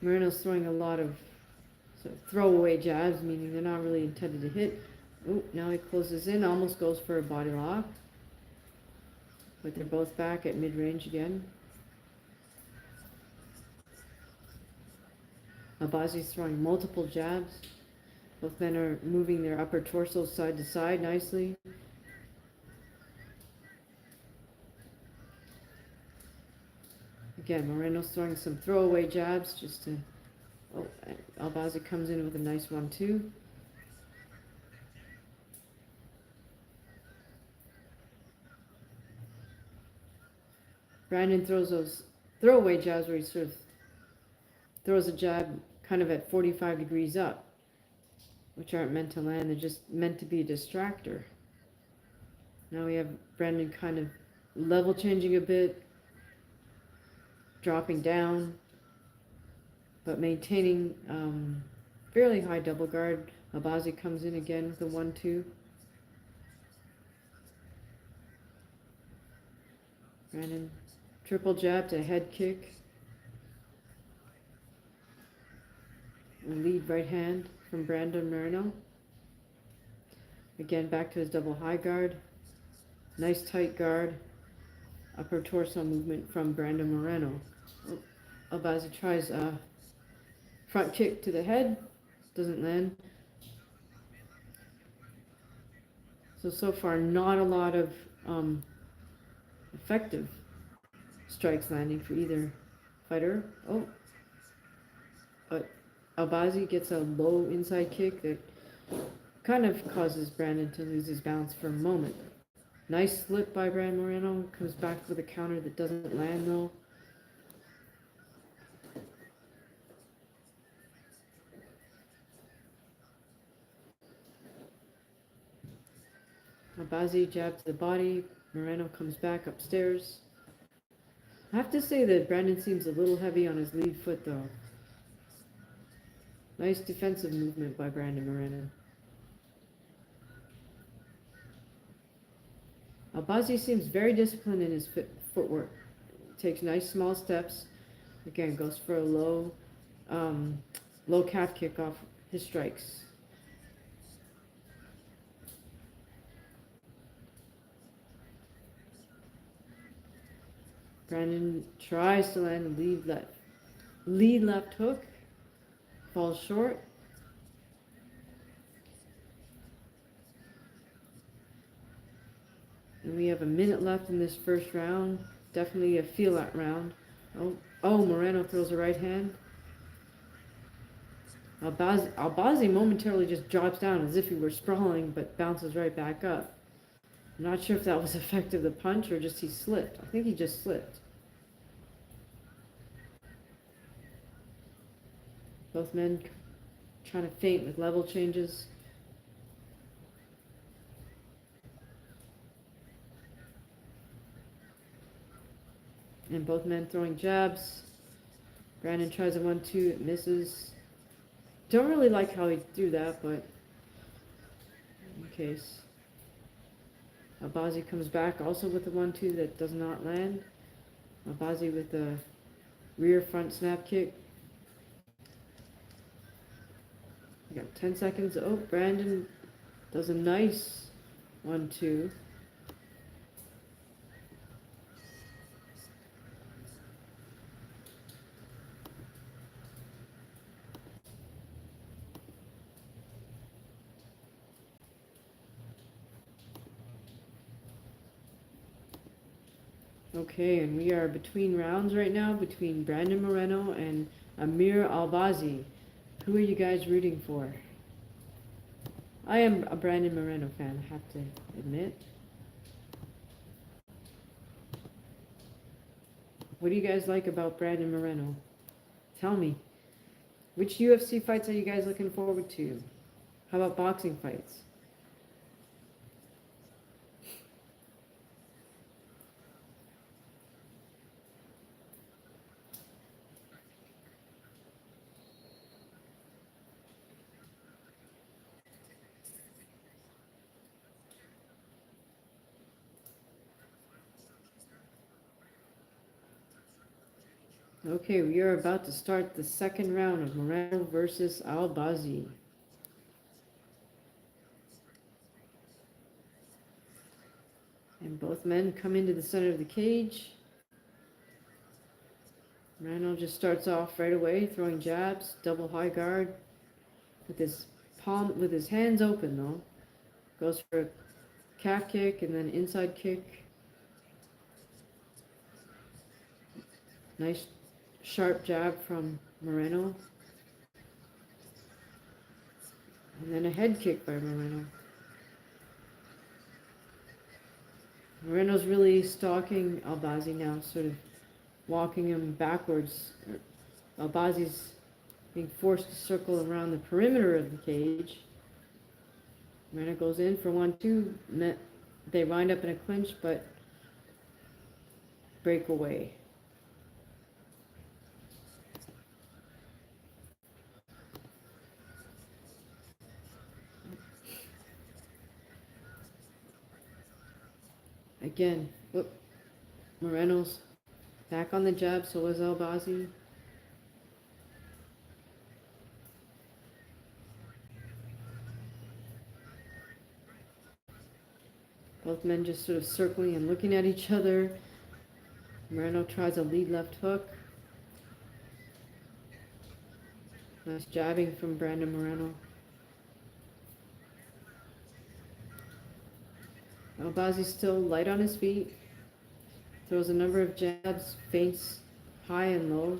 Moreno's throwing a lot of throwaway jabs, meaning they're not really intended to hit. Oh, now he closes in, almost goes for a body lock. But they're both back at mid-range again. Albazi's throwing multiple jabs. Both men are moving their upper torso side to side nicely. Again, Moreno's throwing some throwaway jabs just to... Oh, Albazi comes in with a nice 1-2. Brandon throws those throwaway jabs where he sort of throws a jab kind of at 45 degrees up, which aren't meant to land, they're just meant to be a distractor. Now we have Brandon kind of level changing a bit, dropping down, but maintaining fairly high double guard. Albazi comes in again with a 1-2. Brandon triple jab to head kick. Lead right hand from Brandon Moreno. Again, back to his double high guard. Nice tight guard. Upper torso movement from Brandon Moreno. Oh, Albazi tries a front kick to the head. Doesn't land. So far, not a lot of effective strikes landing for either fighter. Oh, but Albazi gets a low inside kick that kind of causes Brandon to lose his balance for a moment. Nice slip by Brandon Moreno. Comes back with a counter that doesn't land though. Albazi jab to the body. Moreno comes back upstairs. I have to say that Brandon seems a little heavy on his lead foot though. Nice defensive movement by Brandon Moreno. Albazi seems very disciplined in his footwork. Takes nice small steps. Again, goes for a low low calf kick off his strikes. Brandon tries to land a lead left hook, falls short. And we have a minute left in this first round. Definitely a feel-out round. Oh, Moreno throws a right hand. Albazi momentarily just drops down as if he were sprawling, but bounces right back up. I'm not sure if that was effective, the punch, or just he slipped. I think he just slipped. Both men trying to feint with level changes. And both men throwing jabs. Brandon tries a 1-2, it misses. Don't really like how he threw that, but in case. Albazi comes back also with a 1-2 that does not land. Albazi with a rear front snap kick. We got 10 seconds. Oh, Brandon does a nice 1-2. Okay, and we are between rounds right now, between Brandon Moreno and Amir Albazi. Who are you guys rooting for? I am a Brandon Moreno fan, I have to admit. What do you guys like about Brandon Moreno? Tell me. Which UFC fights are you guys looking forward to? How about boxing fights? Okay, we are about to start the second round of Moreno versus Albazi. And both men come into the center of the cage. Moreno just starts off right away, throwing jabs, double high guard, with his hands open though. Goes for a calf kick and then inside kick. Nice sharp jab from Moreno. And then a head kick by Moreno. Moreno's really stalking Albazi now, sort of walking him backwards. Albazi's being forced to circle around the perimeter of the cage. Moreno goes in for 1-2. They wind up in a clinch, but break away. Again, whoop. Moreno's back on the jab, so is Albazi. Both men just sort of circling and looking at each other. Moreno tries a lead left hook. Nice jabbing from Brandon Moreno. Albazi's still light on his feet. Throws a number of jabs, feints high and low.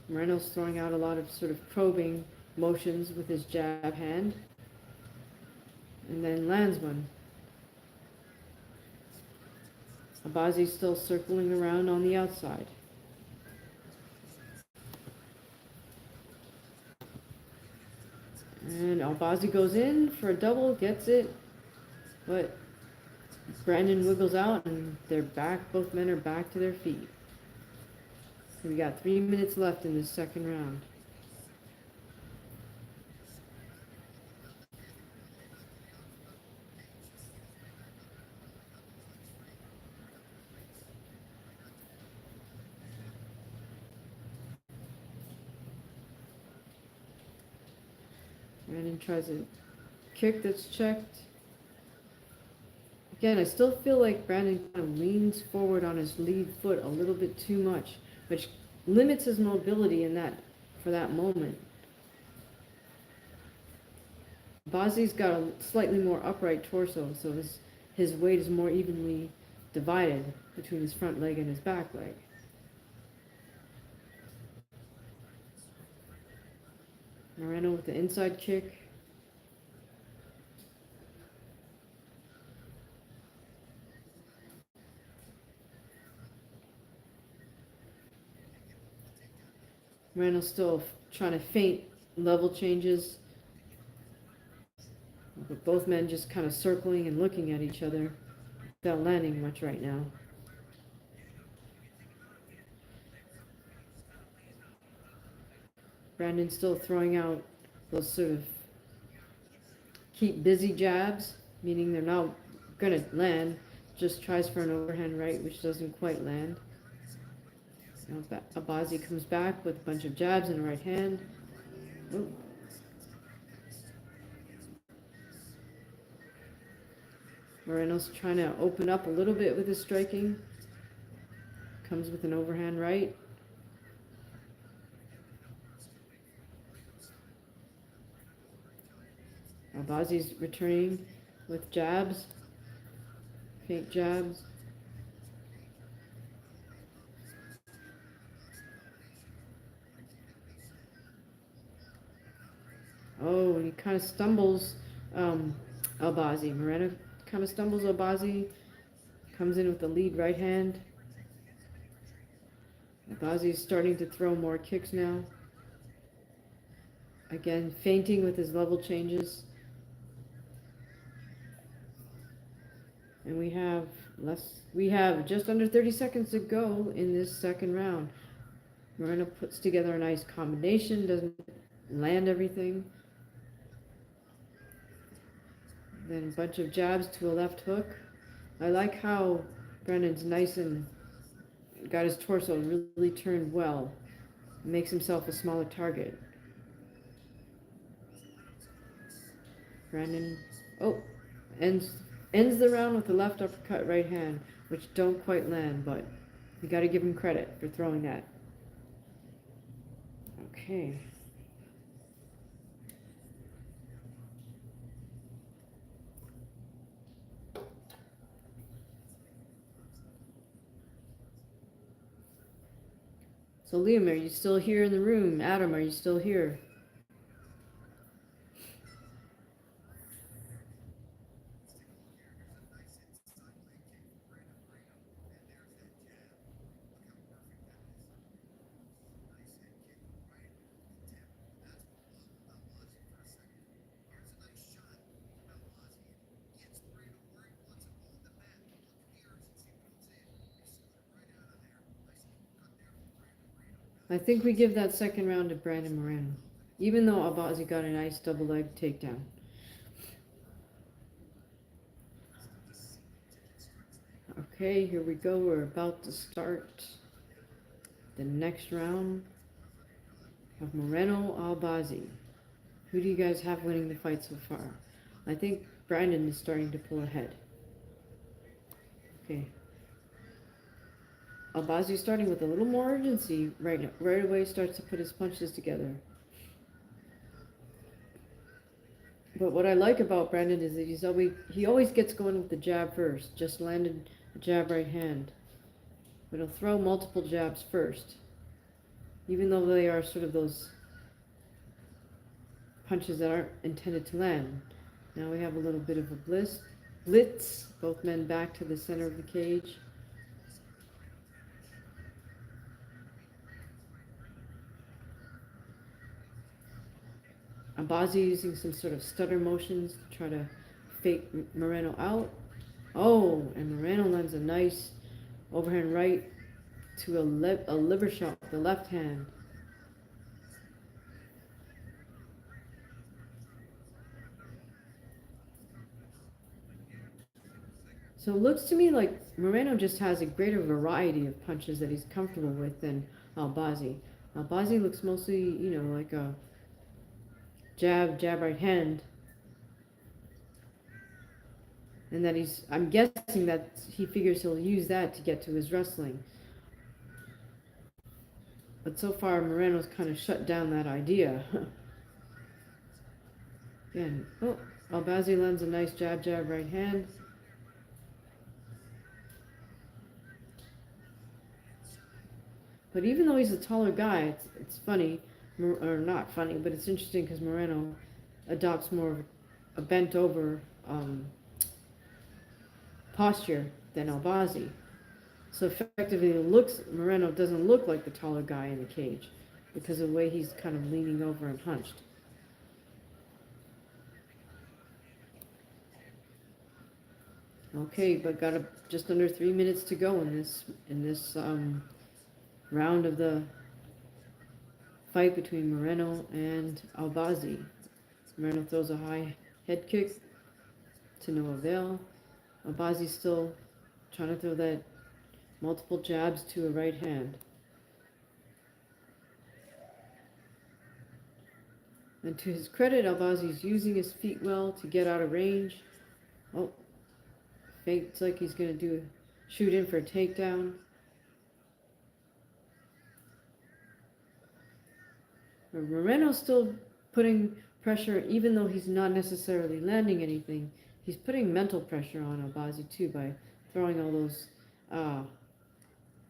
Moreno's throwing out a lot of sort of probing motions with his jab hand. And then lands one. Albazi's still circling around on the outside. And Albazi goes in for a double, gets it, but Brandon wiggles out and they're back. Both men are back to their feet. So we got 3 minutes left in this second round. Brandon tries a kick that's checked. Again, I still feel like Brandon kind of leans forward on his lead foot a little bit too much, which limits his mobility in that for that moment. Bazi's got a slightly more upright torso, so his weight is more evenly divided between his front leg and his back leg. Moreno with the inside kick. Moreno still trying to feint level changes. But both men just kind of circling and looking at each other without landing much right now. Brandon still throwing out those sort of keep busy jabs, meaning they're not going to land. Just tries for an overhand right, which doesn't quite land. Now Abazi comes back with a bunch of jabs and a right hand. Ooh. Moreno's trying to open up a little bit with his striking. Comes with an overhand right. Abazi's returning with jabs. Fake jabs. Oh, and he kind of stumbles Albazi. Moreno kind of stumbles Albazi. Comes in with the lead right hand. Albazi's starting to throw more kicks now. Again, feinting with his level changes. And we have just under 30 seconds to go in this second round. Moreno puts together a nice combination, doesn't land everything. Then a bunch of jabs to a left hook. I like how Brandon's nice and got his torso really turned well. Makes himself a smaller target. Brandon, ends the round with a left uppercut right hand, which don't quite land, but you got to give him credit for throwing that. Okay. So Liam, are you still here in the room? Adam, are you still here? I think we give that second round to Brandon Moreno, even though Albazi got a nice double leg takedown. Okay, here we go. We're about to start the next round of Moreno Albazi. Who do you guys have winning the fight so far? I think Brandon is starting to pull ahead. Okay. Albazi starting with a little more urgency right away, starts to put his punches together. But what I like about Brandon is that he always gets going with the jab first. Just landed a jab right hand. But he'll throw multiple jabs first, even though they are sort of those punches that aren't intended to land. Now we have a little bit of a blitz. Both men back to the center of the cage. Albazi using some sort of stutter motions to try to fake Moreno out. Oh, and Moreno lands a nice overhand right to a liver shot with the left hand. So it looks to me like Moreno just has a greater variety of punches that he's comfortable with than Albazi. Albazi looks mostly, like a jab, jab, right hand. And that I'm guessing that he figures he'll use that to get to his wrestling. But so far, Moreno's kind of shut down that idea. Again, oh, Albazi lands a nice jab, jab, right hand. But even though he's a taller guy, it's funny, or not funny, but it's interesting because Moreno adopts more of a bent over posture than Albazi. So effectively, Moreno doesn't look like the taller guy in the cage because of the way he's kind of leaning over and hunched. Okay, but got just under 3 minutes to go in this round of the fight between Moreno and Albazi. Moreno throws a high head kick to no avail. Albazi's still trying to throw that multiple jabs to a right hand. And to his credit, Albazi's using his feet well to get out of range. Oh, fakes like he's going to shoot in for a takedown. But Moreno's still putting pressure, even though he's not necessarily landing anything. He's putting mental pressure on Albazi too by throwing all those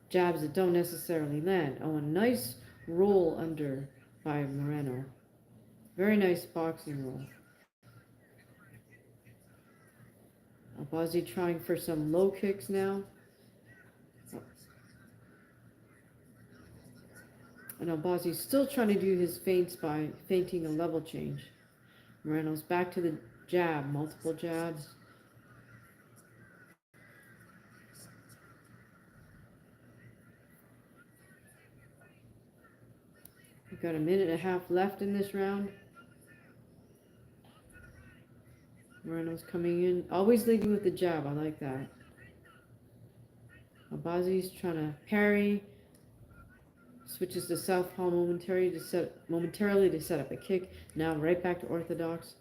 jabs that don't necessarily land. Oh, a nice roll under by Moreno. Very nice boxing roll. Albazi trying for some low kicks now. And Albazi's still trying to do his feints by feinting a level change. Moreno's back to the jab, multiple jabs. We've got a minute and a half left in this round. Moreno's coming in, always leading with the jab. I like that. Albazi's trying to parry. Switches to southpaw momentarily to set up a kick. Now right back to orthodox.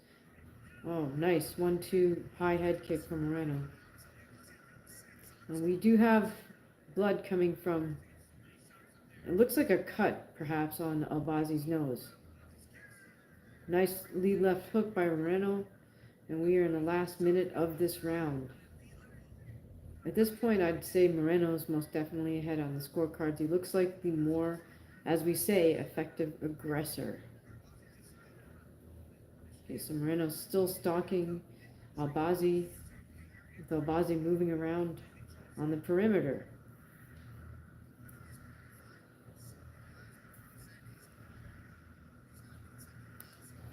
Oh, nice 1-2 high head kick from Moreno. And we do have blood coming from. It looks like a cut, perhaps, on Albazi's nose. Nice lead left hook by Moreno, and we are in the last minute of this round. At this point, I'd say Moreno's most definitely ahead on the scorecards. He looks like the more, as we say, effective aggressor. Okay, so Moreno's still stalking Albazi, with Albazi moving around on the perimeter.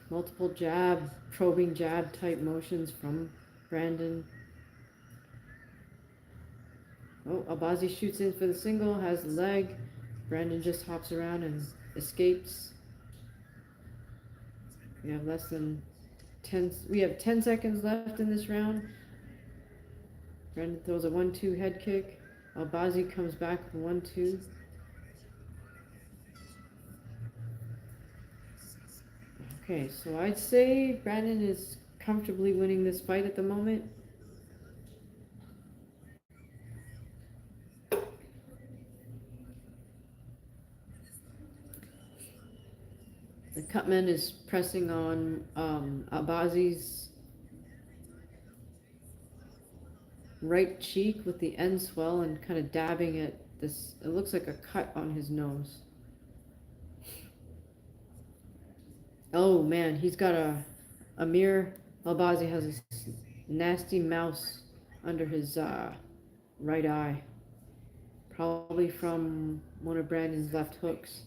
Multiple probing jab type motions from Brandon. Oh, Albazi shoots in for the single, has the leg. Brandon just hops around and escapes. We have less than 10 seconds left in this round. Brandon throws a 1-2 head kick. Albazi comes back with 1-2. Okay, so I'd say Brandon is comfortably winning this fight at the moment. The cutman is pressing on Albazi's right cheek with the end swell and kind of dabbing at this. It looks like a cut on his nose. Oh man, he's got a mirror. Albazi has a nasty mouse under his right eye. Probably from one of Brandon's left hooks.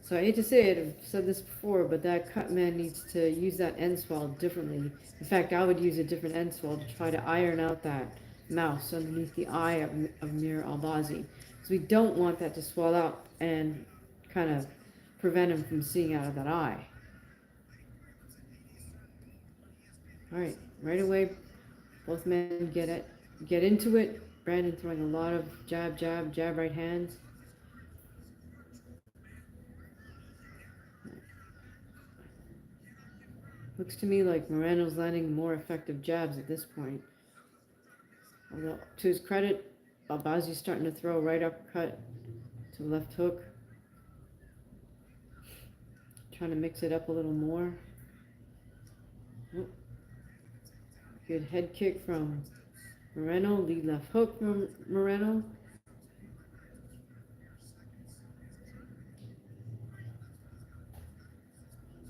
So I hate to say it, I've said this before, but that cut man needs to use that end swell differently. In fact, I would use a different end swell to try to iron out that mouse underneath the eye of Mir Albazi. Because we don't want that to swell out and kind of prevent him from seeing out of that eye. All right, right away, both men get it. get into it. Brandon throwing a lot of jab, jab, jab, right hands. Looks to me like Moreno's landing more effective jabs at this point. Although, to his credit, Albazi's starting to throw right uppercut to left hook. Trying to mix it up a little more. Oh. Good head kick from Moreno. Lead left hook from Moreno.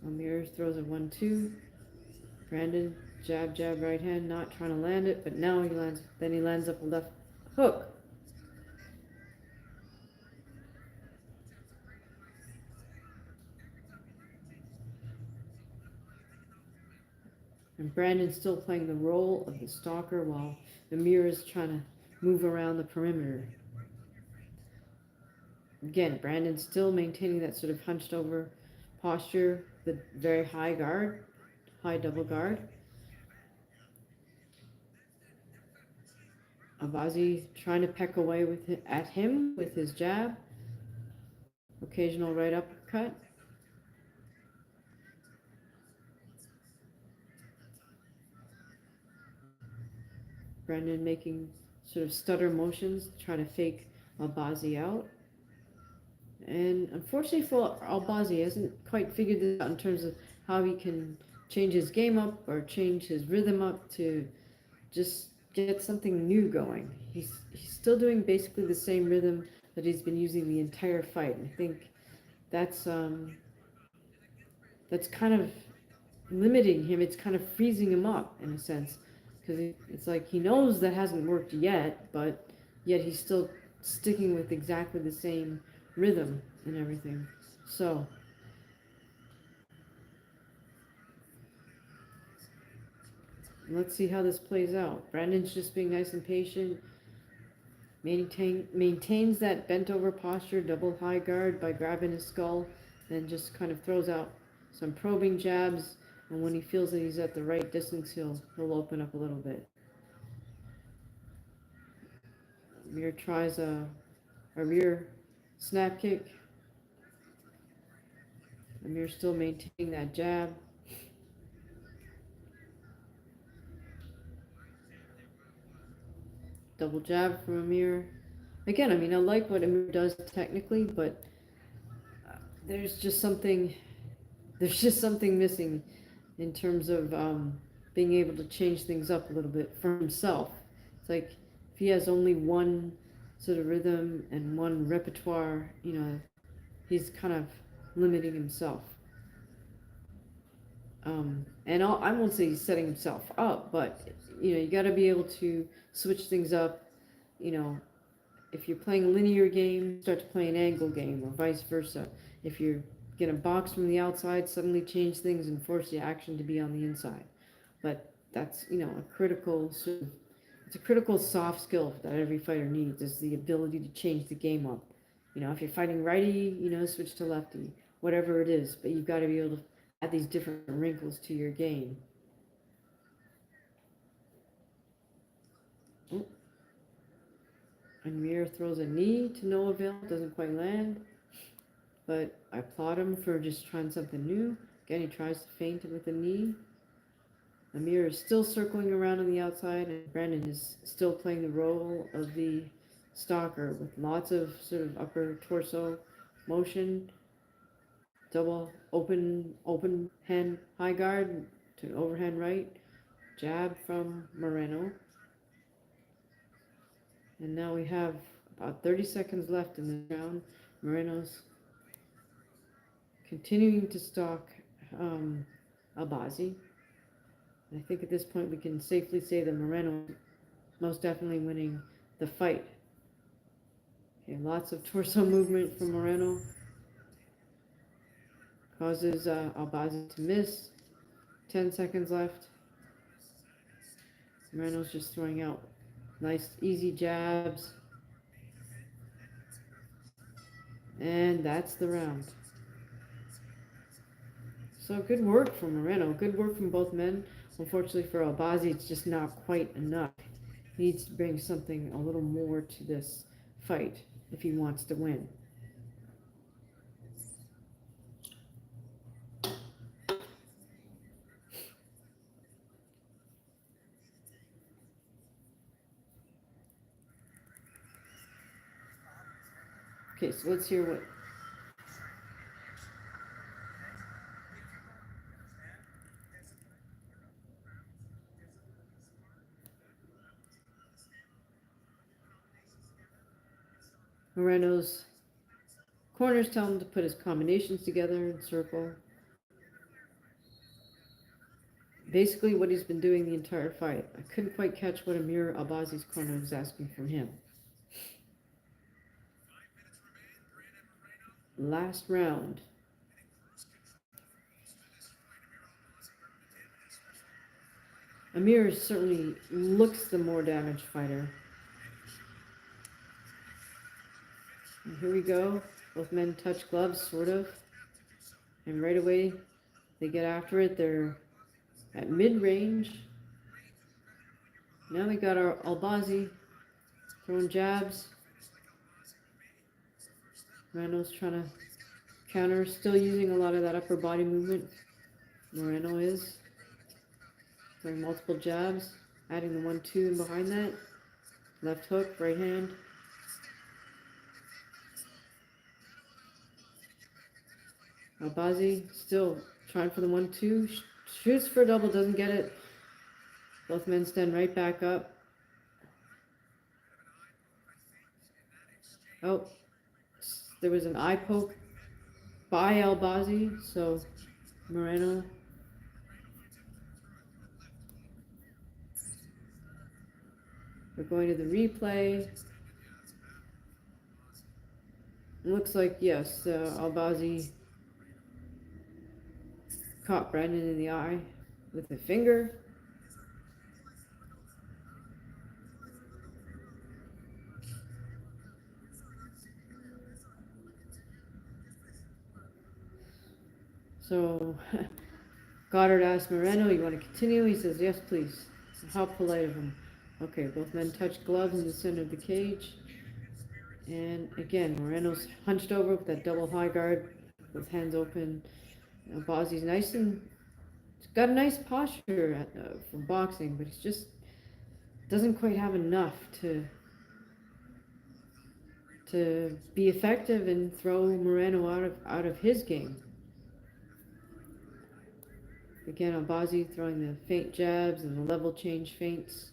Amir throws a 1-2. Brandon, jab, jab, right hand, not trying to land it, but now he lands up a left hook. And Brandon's still playing the role of the stalker while Amir is trying to move around the perimeter. Again, Brandon's still maintaining that sort of hunched over posture, the very high guard, high double guard. Albazi trying to peck away at him with his jab. Occasional right uppercut. Brandon making sort of stutter motions to try to fake Albazi out. And unfortunately for Albazi, he hasn't quite figured this out in terms of how he can change his game up or change his rhythm up to just get something new going. He's still doing basically the same rhythm that he's been using the entire fight. And I think that's kind of limiting him. It's kind of freezing him up in a sense, because it's like he knows that hasn't worked yet, but yet he's still sticking with exactly the same rhythm and everything. So let's see how this plays out. Brandon's just being nice and patient. Maintains that bent over posture, double high guard by grabbing his skull, then just kind of throws out some probing jabs. And when he feels that he's at the right distance, he'll open up a little bit. Amir tries a rear snap kick. Amir still maintaining that jab. Double jab from Amir. Again, I mean, I like what Amir does technically, but there's just something missing in terms of being able to change things up a little bit for himself. It's like if he has only one sort of rhythm and one repertoire, he's kind of limiting himself. And I won't say he's setting himself up, but you got to be able to switch things up. If you're playing a linear game, start to play an angle game, or vice versa. If you're gonna box from the outside, suddenly change things and force the action to be on the inside. But that's it's a critical soft skill that every fighter needs, is the ability to change the game up. If you're fighting righty, switch to lefty, whatever it is. But you've got to be able to add these different wrinkles to your game. Oh. Amir throws a knee to no avail, doesn't quite land. But I applaud him for just trying something new. Again, he tries to feint with a knee. Amir is still circling around on the outside, and Brandon is still playing the role of the stalker with lots of sort of upper torso motion. Double open hand high guard to overhand right. Jab from Moreno. And now we have about 30 seconds left in the round. Moreno's continuing to stalk Albazi. I think at this point we can safely say that Moreno most definitely winning the fight. Okay, lots of torso movement from Moreno. Causes Albazi to miss. 10 seconds left. Moreno's just throwing out nice, easy jabs. And that's the round. So good work from Moreno. Good work from both men. Unfortunately for Albazi, it's just not quite enough. He needs to bring something a little more to this fight if he wants to win. Okay, so let's hear what Moreno's corners tell him to put his combinations together in circle. Basically what he's been doing the entire fight. I couldn't quite catch what Amir Albazi's corner was asking from him. Last round. Amir certainly looks the more damaged fighter. And here we go. Both men touch gloves, sort of. And right away, they get after it. They're at mid-range. Now we got our Albazi throwing jabs. Moreno's trying to counter, still using a lot of that upper body movement. Moreno is throwing multiple jabs, adding the 1-2 in behind that. Left hook, right hand. Albazi still trying for the 1-2. Shoots for a double, doesn't get it. Both men stand right back up. Oh, there was an eye poke by Albazi, so Moreno. We're going to the replay. It looks like, yes, Albazi caught Brandon in the eye with a finger. So Goddard asked Moreno, "You want to continue?" He says, "Yes, please." How polite of him. Okay, both men touch gloves in the center of the cage. And again, Moreno's hunched over with that double high guard with hands open. Albazi's nice and he's got a nice posture for boxing, but he's just doesn't quite have enough to be effective and throw Moreno out of his game. Again, Albazi throwing the feint jabs and the level change feints.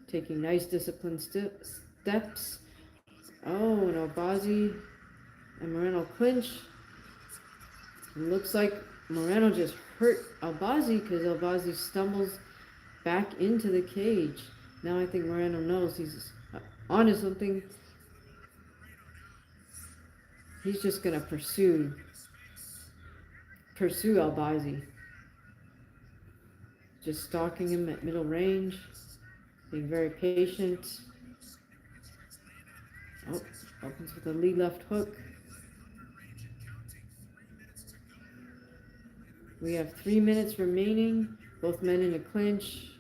Taking nice disciplined steps. Oh, and Albazi and Moreno clinch. It looks like Moreno just hurt Albazi because Albazi stumbles back into the cage. Now I think Moreno knows he's onto something. He's just going to pursue Albazi. Just stalking him at middle range. Being very patient. Oh, opens with a lead left hook. We have 3 minutes remaining. Both men in a clinch.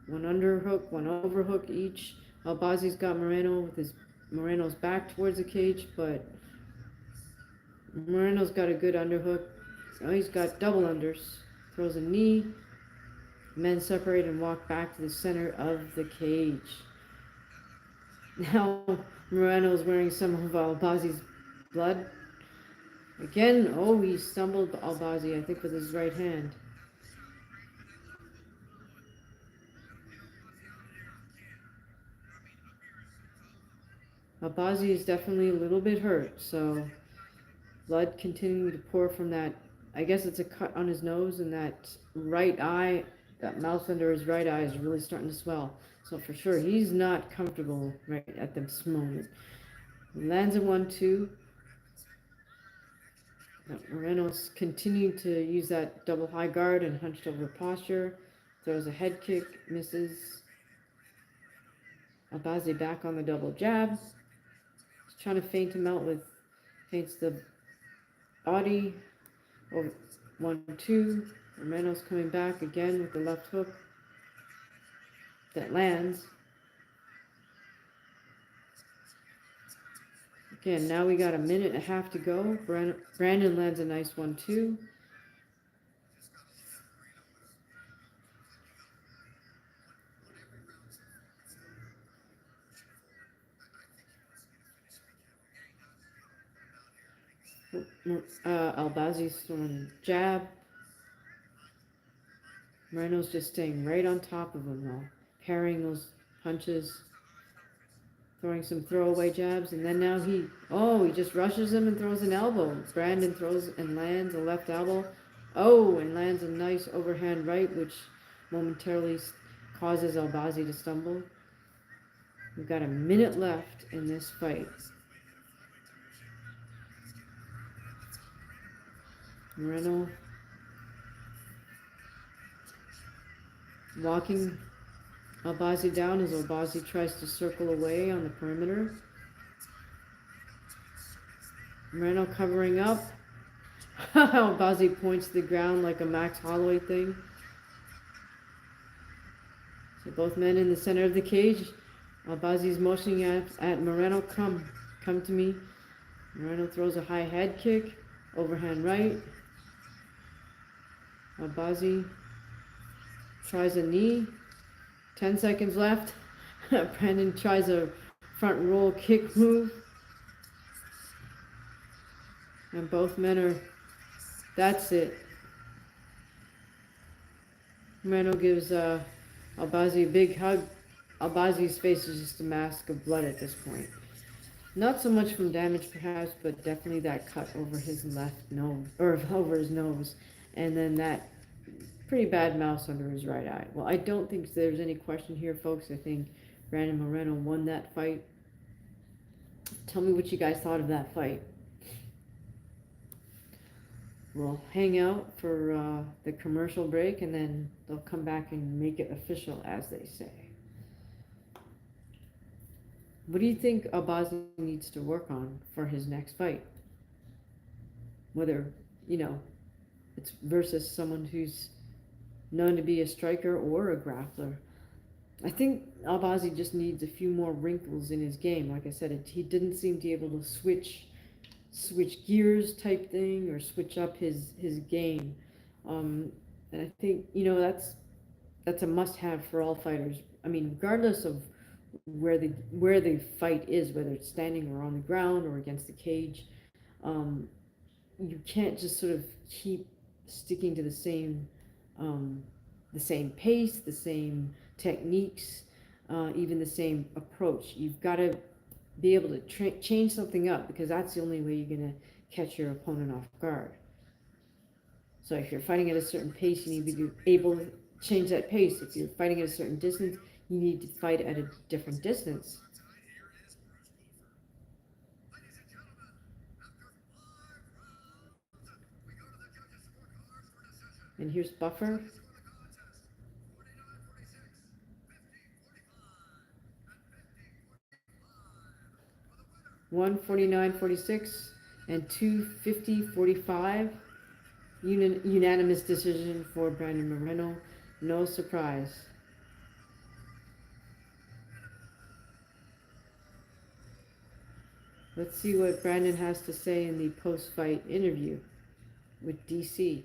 One underhook, one overhook each. Albazi's got Moreno with Moreno's back towards the cage, but Moreno's got a good underhook. Oh, he's got double unders. Throws a knee. Men separate and walk back to the center of the cage. Now Moreno's wearing some of Albazi's blood. Again, oh, he stumbled Albazi, I think, with his right hand. Albazi is definitely a little bit hurt, so blood continuing to pour from that. I guess it's a cut on his nose, and that right eye, that mouth under his right eye is really starting to swell. So for sure, he's not comfortable right at this moment. Lands a 1-2. Moreno's continuing to use that double high guard and hunched over posture. Throws a head kick, misses. Albazi back on the double jab. He's trying to feint him out feints the body. Over 1-2. Moreno's coming back again with the left hook that lands. Again, now we got a minute and a half to go. Brandon lands a nice 1-2. Albazi's throwing a jab. Moreno's just staying right on top of him now, parrying those punches, throwing some throwaway jabs, and then now he just rushes him and throws an elbow. Brandon throws and lands a left elbow. Oh, and lands a nice overhand right, which momentarily causes Albazi to stumble. We've got a minute left in this fight. Moreno walking Albazi down as Albazi tries to circle away on the perimeter. Moreno covering up. Albazi points to the ground like a Max Holloway thing. So both men in the center of the cage. Albazi's motioning at Moreno, come to me. Moreno throws a high head kick, overhand right. Albazi tries a knee. 10 seconds left. Brandon tries a front roll kick move. And both men are, that's it. Moreno gives Albazi a big hug. Albazi's face is just a mask of blood at this point. Not so much from damage perhaps, but definitely that cut over his left nose, or over his nose. And then that pretty bad mouse under his right eye. Well, I don't think there's any question here, folks. I think Brandon Moreno won that fight. Tell me what you guys thought of that fight. We'll hang out for the commercial break, and then they'll come back and make it official, as they say. What do you think Albazi needs to work on for his next fight? Whether, it's versus someone who's known to be a striker or a grappler. I think Albazi just needs a few more wrinkles in his game. Like I said, he didn't seem to be able to switch gears type thing, or switch up his game. And I think, that's a must-have for all fighters. I mean, regardless of where the fight is, whether it's standing or on the ground or against the cage, you can't just sort of keep sticking to the same pace, the same techniques, even the same approach. You've got to be able to change something up, because that's the only way you're going to catch your opponent off guard. So if you're fighting at a certain pace, you need to be able to change that pace. If you're fighting at a certain distance, you need to fight at a different distance. And here's Buffer. 149-46 and 250-45. Unanimous decision for Brandon Moreno. No surprise. Let's see what Brandon has to say in the post-fight interview with DC.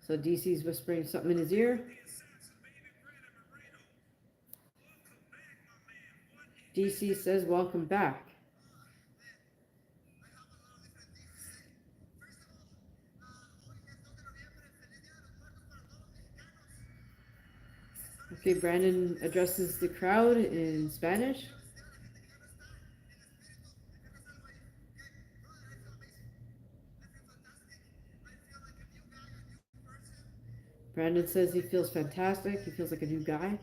So DC's whispering something in his ear. DC says, welcome back. Okay, Brandon addresses the crowd in Spanish. Brandon says he feels fantastic. He feels like a new guy.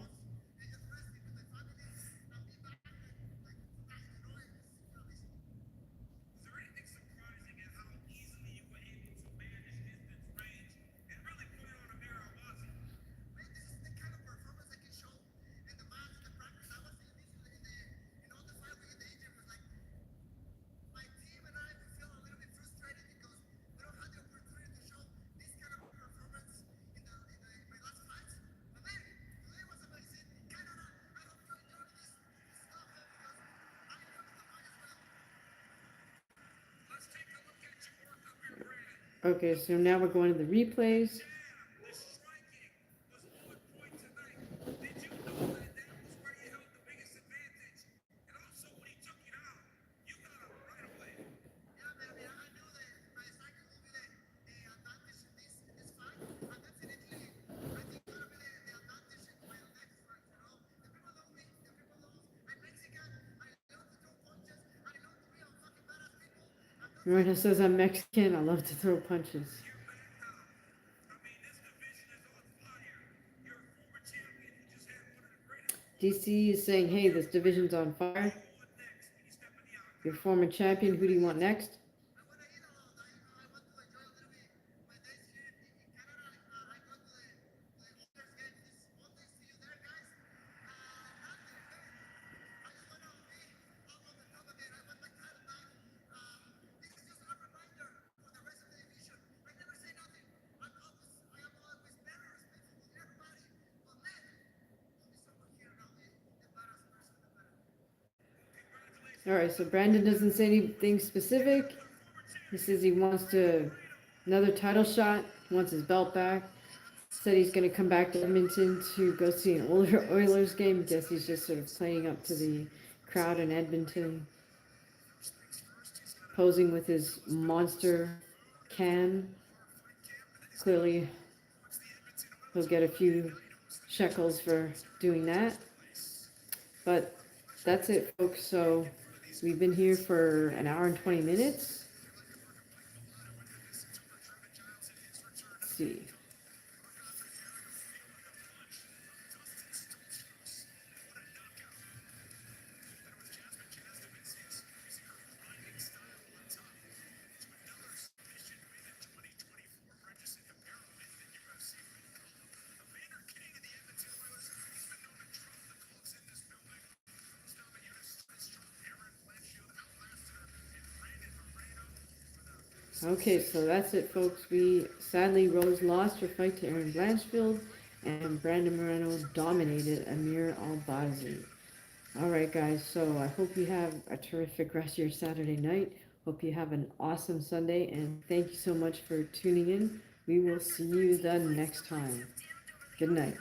Okay, so now we're going to the replays. Moreno says I'm Mexican. I love to throw punches. DC is saying, hey, this division's on fire. Your former champion, who do you want next? All right, so Brandon doesn't say anything specific. He says he wants to another title shot, wants his belt back. Said he's going to come back to Edmonton to go see an older Oilers game. Guess he's just sort of playing up to the crowd in Edmonton, posing with his monster can. Clearly, he'll get a few shekels for doing that. But that's it, folks. So we've been here for an hour and 20 minutes. Let's see. Okay, so that's it, folks. Sadly, Rose lost her fight to Erin Blanchfield, and Brandon Moreno dominated Amir Albazi. All right, guys. So I hope you have a terrific rest of your Saturday night. Hope you have an awesome Sunday, and thank you so much for tuning in. We will see you the next time. Good night.